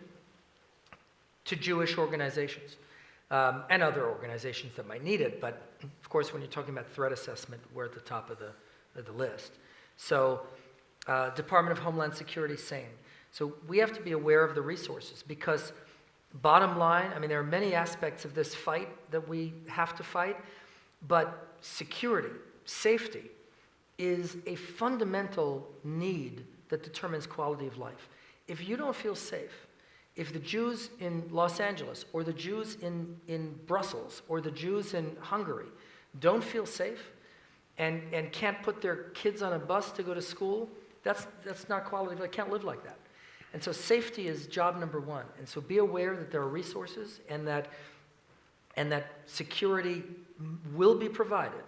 to Jewish organizations and other organizations that might need it. But of course, when you're talking about threat assessment, we're at the top of the list. So, Department of Homeland Security, same. So we have to be aware of the resources, because bottom line, there are many aspects of this fight that we have to fight, but security, safety, is a fundamental need that determines quality of life. If you don't feel safe, if the Jews in Los Angeles, or the Jews in Brussels, or the Jews in Hungary don't feel safe and can't put their kids on a bus to go to school, that's not quality of life. They can't live like that. And so safety is job number one. And so be aware that there are resources, and that security will be provided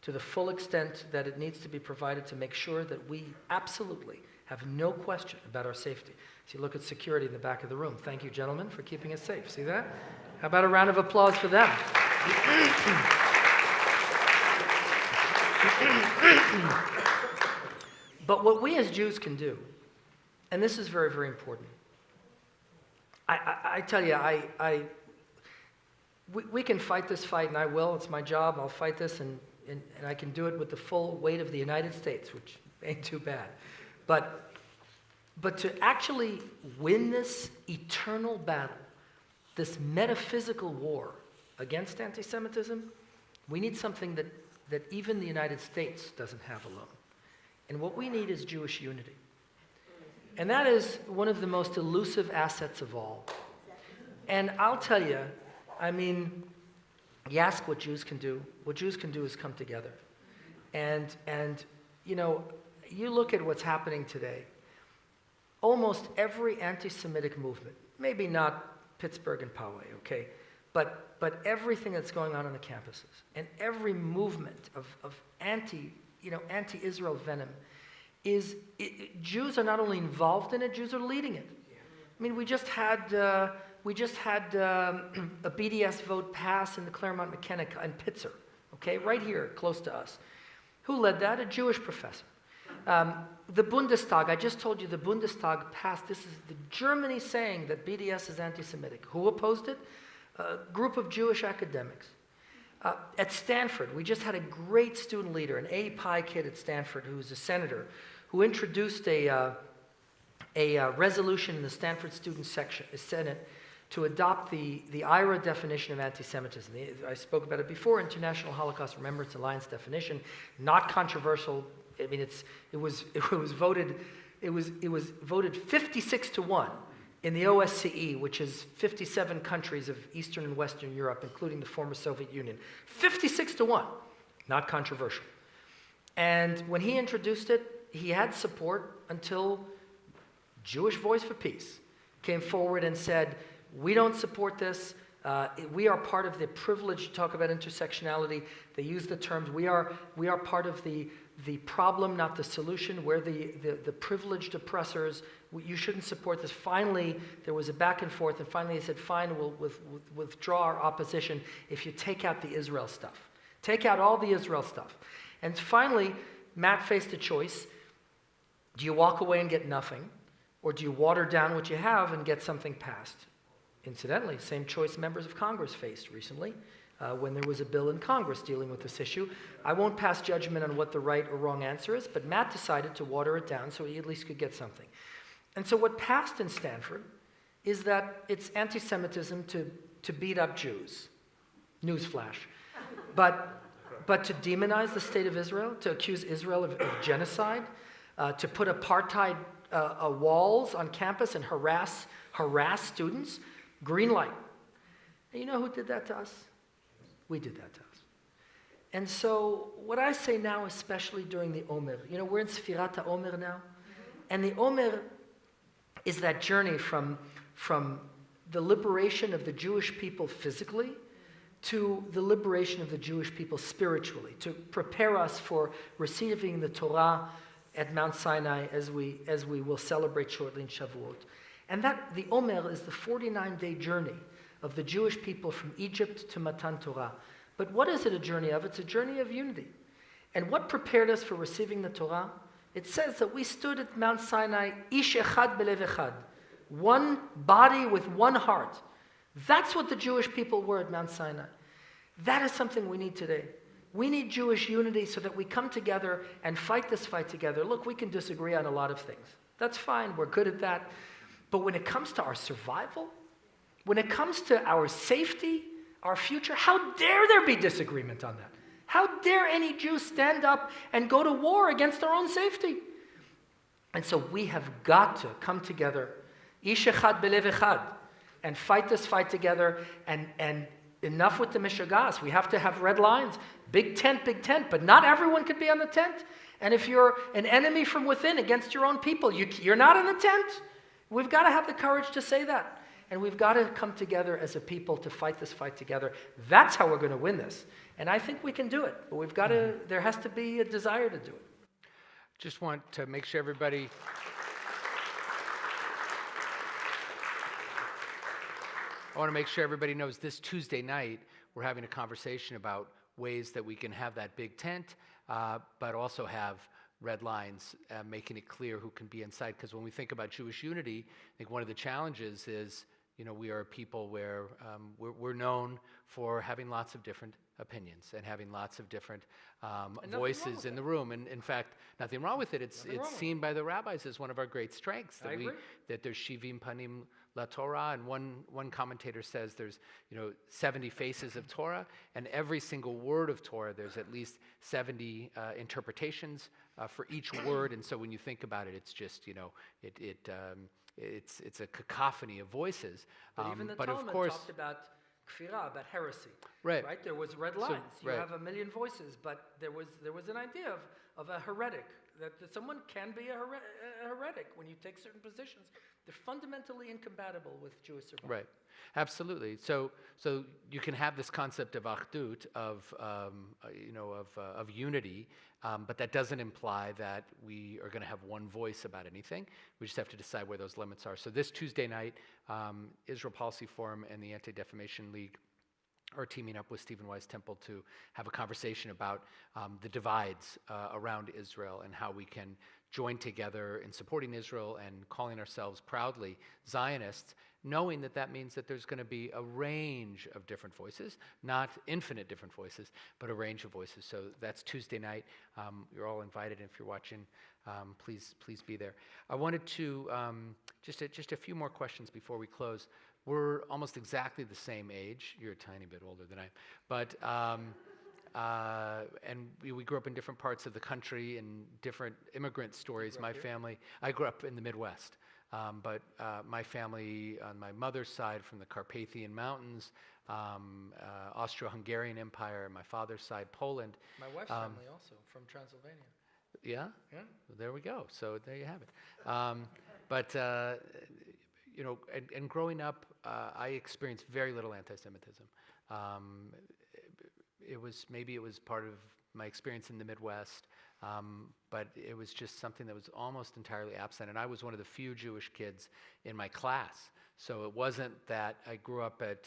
to the full extent that it needs to be provided to make sure that we absolutely have no question about our safety. So you look at security in the back of the room. Thank you, gentlemen, for keeping us safe. See that? How about a round of applause for them? But what we as Jews can do, and this is very, very important. I tell you, we can fight this fight, and I will. It's my job. I'll fight this, and I can do it with the full weight of the United States, which ain't too bad. But to actually win this eternal battle, this metaphysical war against anti-Semitism, we need something that even the United States doesn't have alone. And what we need is Jewish unity. And that is one of the most elusive assets of all. And I'll tell you, I mean, you ask what Jews can do. What Jews can do is come together. And you know, you look at what's happening today. Almost every anti-Semitic movement, maybe not Pittsburgh and Poway, okay, but everything that's going on the campuses and every movement of anti-Israel venom Jews are not only involved in it, Jews are leading it. I mean, we just had a BDS vote pass in the Claremont McKenna in Pitzer, okay, right here, close to us. Who led that? A Jewish professor. The Bundestag, I just told you the Bundestag passed, this is the Germany saying that BDS is anti-Semitic. Who opposed it? A group of Jewish academics. At Stanford, we just had a great student leader, an A Pi kid at Stanford who's a senator, who introduced a resolution in the Stanford Student Senate to adopt the IRA definition of anti-Semitism. I spoke about it before, International Holocaust Remembrance Alliance definition, not controversial. I mean, it was voted 56-1 in the OSCE, which is 57 countries of Eastern and Western Europe, including the former Soviet Union. 56-1, not controversial. And when he introduced it, he had support until Jewish Voice for Peace came forward and said, we don't support this. We are part of the privilege, talk about intersectionality. They use the terms, we are part of the problem, not the solution. We're the privileged oppressors. You shouldn't support this. Finally, there was a back and forth, and finally they said, fine, we'll withdraw our opposition if you take out the Israel stuff. Take out all the Israel stuff. And finally, Matt faced a choice. Do you walk away and get nothing? Or do you water down what you have and get something passed? Incidentally, same choice members of Congress faced recently when there was a bill in Congress dealing with this issue. I won't pass judgment on what the right or wrong answer is, but Matt decided to water it down so he at least could get something. And so what passed in Stanford is that it's anti-Semitism to beat up Jews. Newsflash. But to demonize the state of Israel, to accuse Israel of genocide, to put apartheid walls on campus and harass students, green light. And you know who did that to us? We did that to us. And so what I say now, especially during the Omer, you know, we're in Sfirat HaOmer now, and the Omer is that journey from the liberation of the Jewish people physically to the liberation of the Jewish people spiritually, to prepare us for receiving the Torah at Mount Sinai as we will celebrate shortly in Shavuot. And that, the Omer, is the 49-day journey of the Jewish people from Egypt to Matan Torah. But what is it a journey of? It's a journey of unity. And what prepared us for receiving the Torah? It says that we stood at Mount Sinai, Ish echad belev echad, one body with one heart. That's what the Jewish people were at Mount Sinai. That is something we need today. We need Jewish unity so that we come together and fight this fight together. Look, we can disagree on a lot of things. That's fine, we're good at that. But when it comes to our survival, when it comes to our safety, our future, how dare there be disagreement on that? How dare any Jew stand up and go to war against our own safety? And so we have got to come together, Ish echad belev echad, and fight this fight together, and enough with the mishagas. We have to have red lines. Big tent, but not everyone could be on the tent. And if you're an enemy from within against your own people, you're not in the tent. We've got to have the courage to say that. And we've got to come together as a people to fight this fight together. That's how we're going to win this. And I think we can do it, but we've got to, there has to be a desire to do it. Just want to make sure everybody... I want to make sure everybody knows this Tuesday night we're having a conversation about ways that we can have that big tent, but also have red lines making it clear who can be inside. Because when we think about Jewish unity, I think one of the challenges is, we are a people where we're known for having lots of different opinions and having lots of different voices in the room. And in fact, nothing wrong with it. It's seen by the rabbis as one of our great strengths that there's shivim panim la Torah, and one commentator says there's 70 faces of Torah, and every single word of Torah there's at least 70 interpretations for each word. And so when you think about it, it's just it's a cacophony of voices. But even the but Talmud of course, talked about kfirah, about heresy. Right. There was red lines. You right. have a million voices, but there was an idea of a heretic, that someone can be a heretic when you take certain positions. They're fundamentally incompatible with Jewish survival. Right, absolutely. So you can have this concept of achdut, of unity, but that doesn't imply that we are going to have one voice about anything. We just have to decide where those limits are. So this Tuesday night, Israel Policy Forum and the Anti-Defamation League are teaming up with Stephen Wise Temple to have a conversation about the divides around Israel and how we can join together in supporting Israel and calling ourselves proudly Zionists, knowing that that means that there's going to be a range of different voices, not infinite different voices, but a range of voices. So that's Tuesday night. You're all invited. If you're watching, please be there. I wanted to just a few more questions before we close. We're almost exactly the same age. You're a tiny bit older than I am, but and we grew up in different parts of the country and different immigrant stories. My family, I grew up in the Midwest, but my family on my mother's side from the Carpathian Mountains, Austro-Hungarian Empire. My father's side, Poland. My wife's family also from Transylvania. Yeah? Yeah. Well, there we go. So there you have it. And growing up, I experienced very little anti-Semitism. It was part of my experience in the Midwest, but it was just something that was almost entirely absent. And I was one of the few Jewish kids in my class, so it wasn't that I grew up at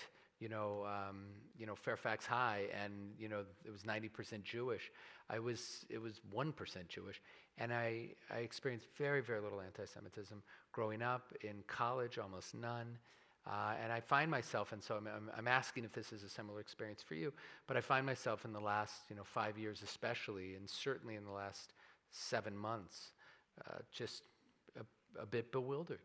Fairfax High and it was 90% Jewish. It was 1% Jewish, and I experienced very, very little anti-Semitism growing up. In college, almost none. And I find myself, and so I'm asking if this is a similar experience for you, but I find myself in the last 5 years especially, and certainly in the last 7 months, just a bit bewildered.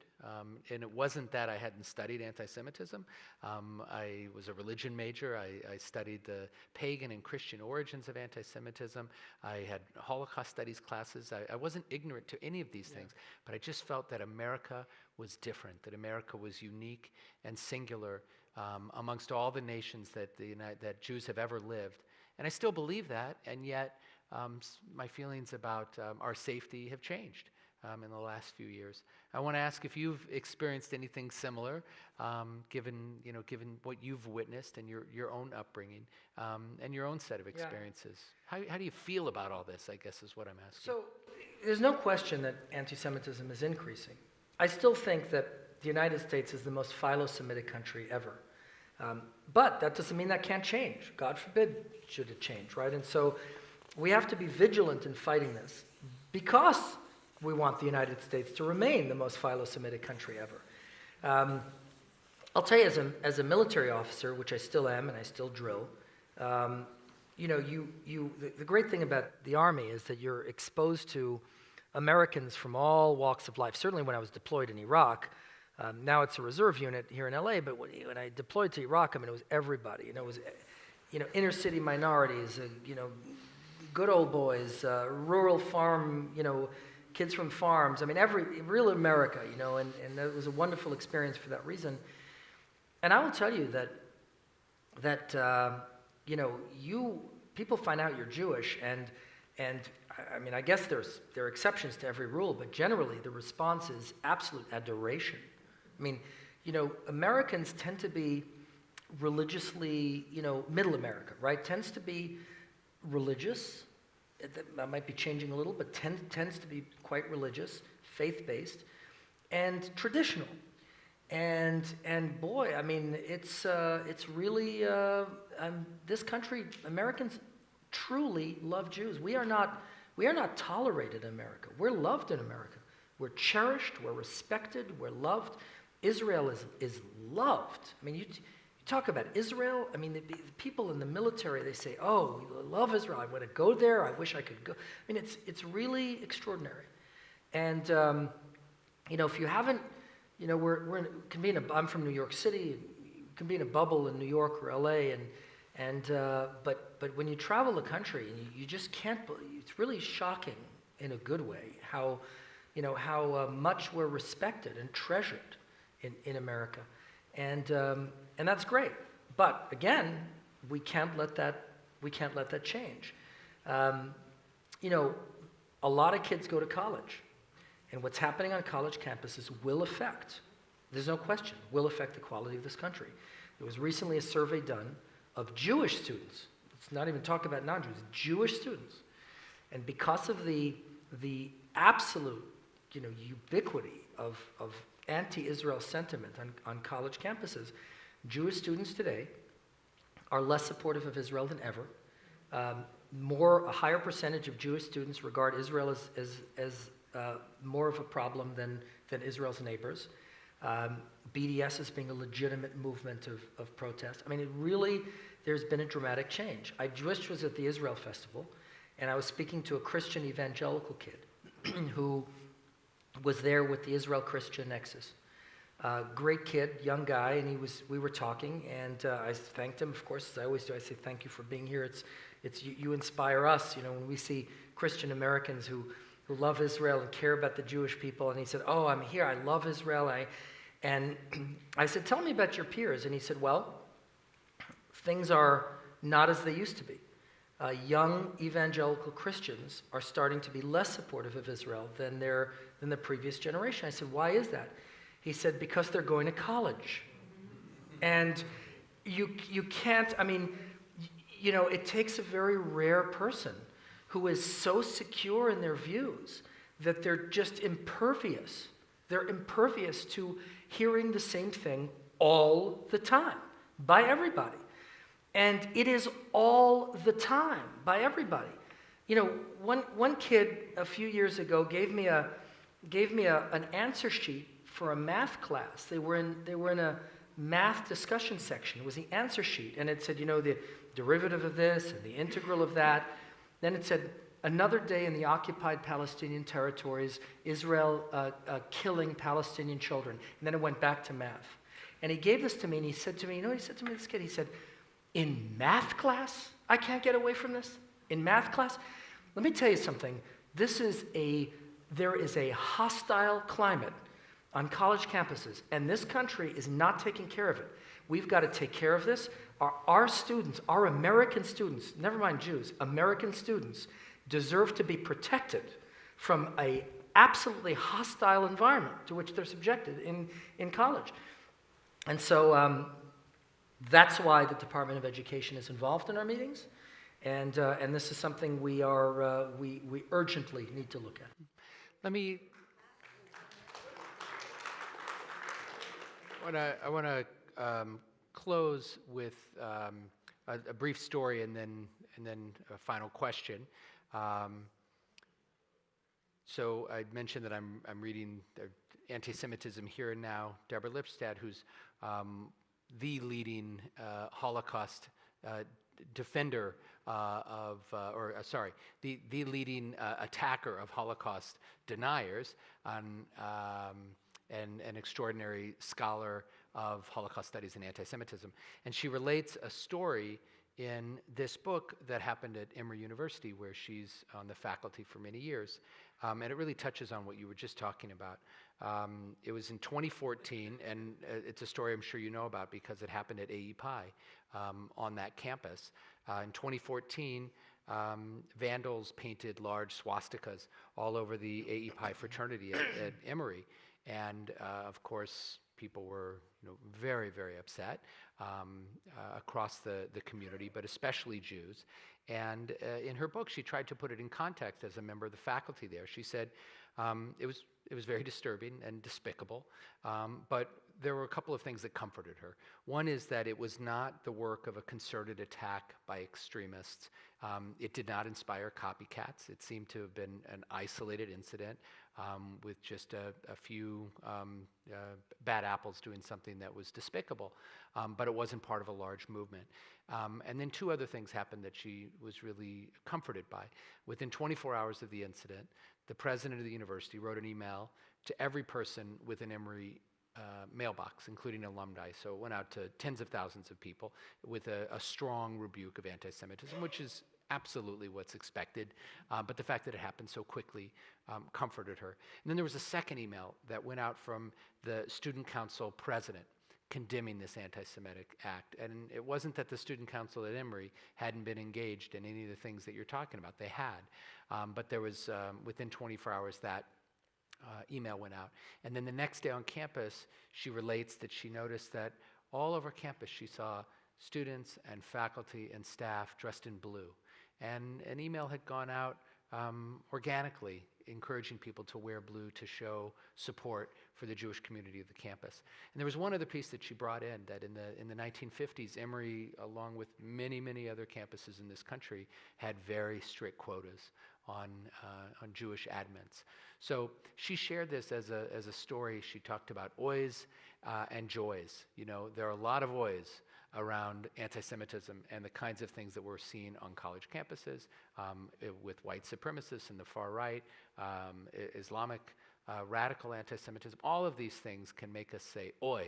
And it wasn't that I hadn't studied anti-Semitism. I was a religion major. I studied the pagan and Christian origins of anti-Semitism. I had Holocaust studies classes. I wasn't ignorant to any of these things, but I just felt that America was different, that America was unique and singular amongst all the nations that Jews have ever lived. And I still believe that, and yet my feelings about our safety have changed in the last few years. I want to ask if you've experienced anything similar, given what you've witnessed and your own upbringing and your own set of experiences. Yeah. How do you feel about all this, I guess, is what I'm asking. So there's no question that anti-Semitism is increasing. I still think that the United States is the most philo-Semitic country ever. But that doesn't mean that can't change. God forbid should it change, right? And so we have to be vigilant in fighting this because we want the United States to remain the most philo-Semitic country ever. I'll tell you, as a military officer, which I still am and I still drill, the great thing about the Army is that you're exposed to Americans from all walks of life. Certainly when I was deployed in Iraq, now it's a reserve unit here in LA, but when I deployed to Iraq, it was everybody. It was, inner city minorities, good old boys, rural farm, kids from farms. Real America, and that was a wonderful experience for that reason. And I will tell you that people find out you're Jewish, and I guess there are exceptions to every rule, but generally the response is absolute adoration. Americans tend to be religiously, middle America, right? Tends to be religious. That might be changing a little, but tends to be quite religious, faith-based, and traditional. And boy, I mean, it's really this country. Americans truly love Jews. We are not tolerated in America. We're loved in America. We're cherished. We're respected. We're loved. Israel is loved. I mean, you talk about Israel. I mean, the people in the military, they say, "Oh, we love Israel. I want to go there. I wish I could go." I mean, it's really extraordinary. And if you haven't, I'm from New York City. You can be in a bubble in New York or LA, but when you travel the country, you just can't believe. It's really shocking in a good way how much we're respected and treasured in America, and that's great. But again, we can't let that change. A lot of kids go to college, and what's happening on college campuses will affect. There's no question, will affect the quality of this country. There was recently a survey done of Jewish students. Let's not even talk about non-Jews, Jewish students. And because of the absolute, ubiquity of anti-Israel sentiment on college campuses, Jewish students today are less supportive of Israel than ever. A higher percentage of Jewish students regard Israel as more of a problem than Israel's neighbors. BDS as being a legitimate movement of protest. I mean, there's been a dramatic change. I just was at the Israel Festival, and I was speaking to a Christian evangelical kid who was there with the Israel Christian Nexus. Great kid, young guy, and we were talking, and I thanked him, of course, as I always do. I say, thank you for being here. You inspire us, when we see Christian Americans who love Israel and care about the Jewish people. And he said, oh, I'm here, I love Israel. And I said, tell me about your peers. And he said, well, things are not as they used to be. Young evangelical Christians are starting to be less supportive of Israel than the previous generation. I said, why is that? He said, because they're going to college. And you can't, it takes a very rare person who is so secure in their views that they're just impervious. They're impervious to hearing the same thing all the time by everybody. And it is all the time by everybody. One kid a few years ago gave me an answer sheet for a math class. They were in a math discussion section. It was the answer sheet, and it said, the derivative of this and the integral of that. Then it said, another day in the occupied Palestinian territories, Israel killing Palestinian children. And then it went back to math. And he gave this to me, and he said to me, this kid, he said, in math class, I can't get away from this? In math class? Let me tell you something. There is a hostile climate on college campuses, and this country is not taking care of it. We've got to take care of this. Our students, our American students, never mind Jews, American students deserve to be protected from an absolutely hostile environment to which they're subjected in college. And so that's why the Department of Education is involved in our meetings, and this is something we urgently need to look at. I want to close with a brief story and then a final question. So I mentioned that I'm reading Anti-Semitism Here and Now, Deborah Lipstadt, who's the leading Holocaust defender the leading attacker of Holocaust deniers, and an extraordinary scholar of Holocaust studies and anti-Semitism. And she relates a story in this book that happened at Emory University, where she's on the faculty for many years. And it really touches on what you were just talking about. It was in 2014, and it's a story I'm sure you know about because it happened at AEPI on that campus. In 2014, vandals painted large swastikas all over the AEPI fraternity at Emory. And of course, people were very, very upset across the community, but especially Jews. And in her book, she tried to put it in context as a member of the faculty there. She said it was very disturbing and despicable, but there were a couple of things that comforted her. One is that it was not the work of a concerted attack by extremists. It did not inspire copycats. It seemed to have been an isolated incident with just a few bad apples doing something that was despicable, but it wasn't part of a large movement. And then two other things happened that she was really comforted by. Within 24 hours of the incident, the president of the university wrote an email to every person with an Emory mailbox, including alumni. So it went out to tens of thousands of people with a strong rebuke of anti-Semitism, which is absolutely what's expected. But the fact that it happened so quickly comforted her. And then there was a second email that went out from the student council president condemning this anti-Semitic act. And it wasn't that the student council at Emory hadn't been engaged in any of the things that you're talking about. They had. But there was, within 24 hours, that email went out. And then the next day on campus, she relates that she noticed that all over campus she saw students and faculty and staff dressed in blue. And an email had gone out organically, encouraging people to wear blue to show support for the Jewish community of the campus. And there was one other piece that she brought in, that in the 1950s, Emory, along with many, many other campuses in this country, had very strict quotas on Jewish admins. So she shared this as a story. She talked about oys and joys. There are a lot of oys around anti-Semitism and the kinds of things that we're seeing on college campuses with white supremacists in the far right, Islamic radical anti-Semitism. All of these things can make us say, oi.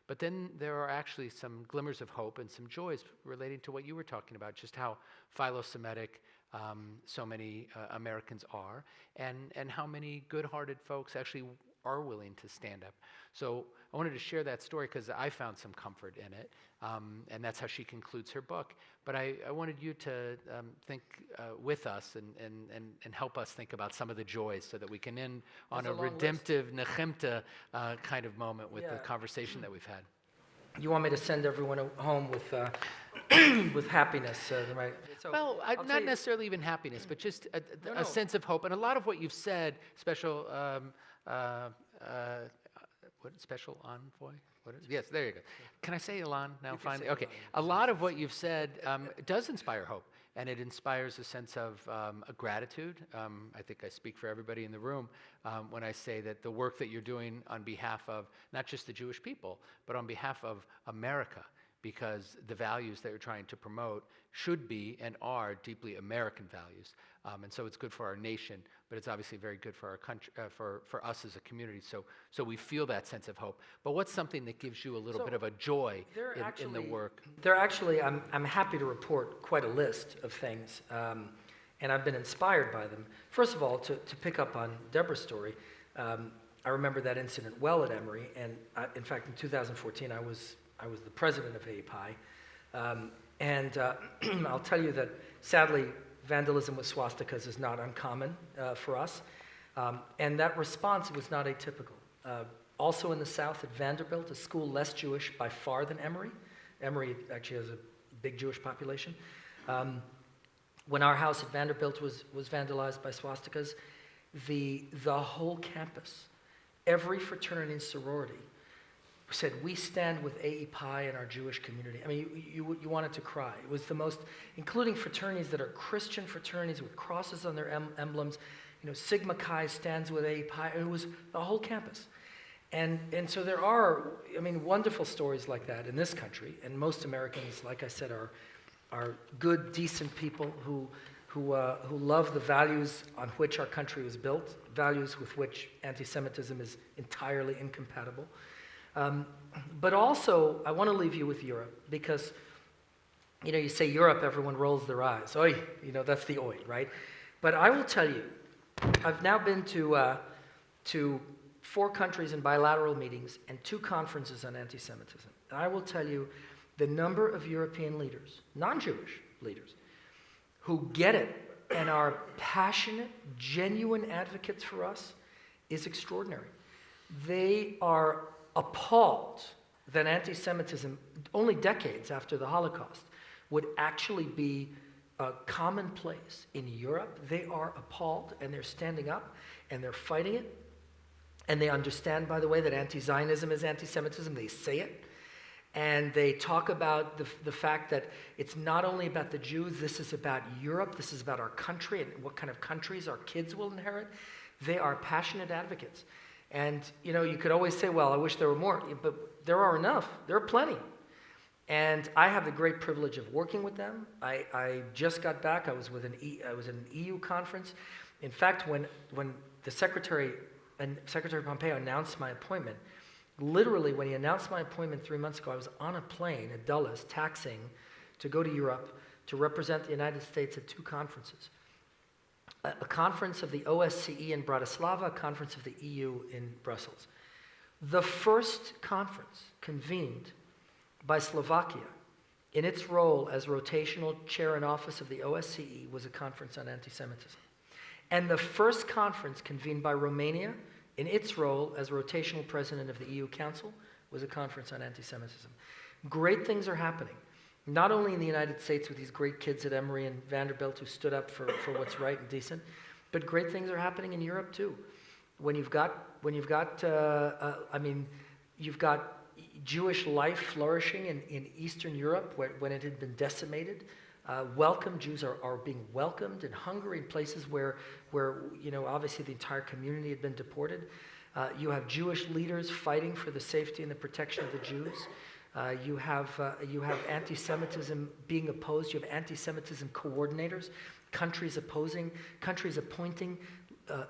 But then there are actually some glimmers of hope and some joys relating to what you were talking about, just how philo-Semitic so many Americans are, and how many good-hearted folks actually are willing to stand up. So I wanted to share that story because I found some comfort in it, and that's how she concludes her book. But I wanted you to think with us and help us think about some of the joys so that we can end on a redemptive nechemta kind of moment with the conversation that we've had. You want me to send everyone home with with happiness, right? So well, not necessarily even happiness, but just a sense of hope. And a lot of what you've said, special special envoy? Yes, there you go. Can I say Elan now finally? Okay. A lot of what you've said does inspire hope, and it inspires a sense of gratitude. I think I speak for everybody in the room when I say that the work that you're doing on behalf of not just the Jewish people, but on behalf of America, because the values that you're trying to promote should be and are deeply American values. And so it's good for our nation, but it's obviously very good for our country, for us as a community. So we feel that sense of hope. But what's something that gives you a little bit of a joy in the work? I'm happy to report quite a list of things, and I've been inspired by them. First of all, to pick up on Deborah's story, I remember that incident well at Emory, and in fact, in 2014, I was the president of API, and I'll tell you that sadly, vandalism with swastikas is not uncommon for us, and that response was not atypical. Also in the South at Vanderbilt, a school less Jewish by far than Emory. Emory actually has a big Jewish population. When our house at Vanderbilt was vandalized by swastikas, the whole campus, every fraternity and sorority said, we stand with AEPI and our Jewish community. I mean, you wanted to cry. It was the most, including fraternities that are Christian fraternities with crosses on their emblems. Sigma Chi stands with AEPI. It was the whole campus. And so there are, wonderful stories like that in this country. And most Americans, like I said, are good, decent people who love the values on which our country was built, values with which anti-Semitism is entirely incompatible. But also, I want to leave you with Europe, because, you say Europe, everyone rolls their eyes. Oi, that's the oi, right? But I will tell you, I've now been to 4 countries in bilateral meetings and 2 conferences on anti-Semitism. And I will tell you, the number of European leaders, non-Jewish leaders, who get it and are passionate, genuine advocates for us is extraordinary. They are appalled that anti-Semitism, only decades after the Holocaust, would actually be commonplace in Europe. They are appalled, and they're standing up, and they're fighting it. And they understand, by the way, that anti-Zionism is anti-Semitism. They say it. And they talk about the fact that it's not only about the Jews, this is about Europe, this is about our country and what kind of countries our kids will inherit. They are passionate advocates. And, you could always say, well, I wish there were more, but there are enough. There are plenty. And I have the great privilege of working with them. I just got back. I was at an EU conference. In fact, when the Secretary Pompeo announced my appointment, literally when he announced my appointment 3 months ago, I was on a plane at Dulles, taxiing to go to Europe to represent the United States at 2 conferences. A conference of the OSCE in Bratislava, a conference of the EU in Brussels. The first conference convened by Slovakia in its role as rotational chair in office of the OSCE was a conference on anti-Semitism. And the first conference convened by Romania in its role as rotational president of the EU Council was a conference on anti-Semitism. Great things are happening, not only in the United States with these great kids at Emory and Vanderbilt who stood up for what's right and decent, but great things are happening in Europe too. You've got Jewish life flourishing in Eastern Europe when it had been decimated. Jews are being welcomed in Hungary, in places where obviously the entire community had been deported. You have Jewish leaders fighting for the safety and the protection of the Jews. You have anti-Semitism being opposed. You have anti-Semitism coordinators, countries appointing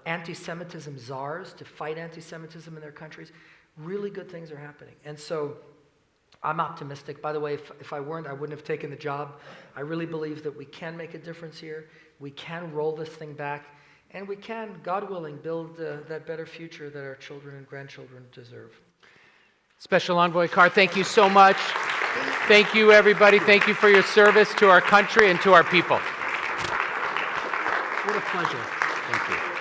anti-Semitism czars to fight anti-Semitism in their countries. Really good things are happening. And so I'm optimistic. By the way, if I weren't, I wouldn't have taken the job. I really believe that we can make a difference here. We can roll this thing back. And we can, God willing, build that better future that our children and grandchildren deserve. Special Envoy Carr, thank you so much. Thank you, everybody. Thank you for your service to our country and to our people. What a pleasure. Thank you.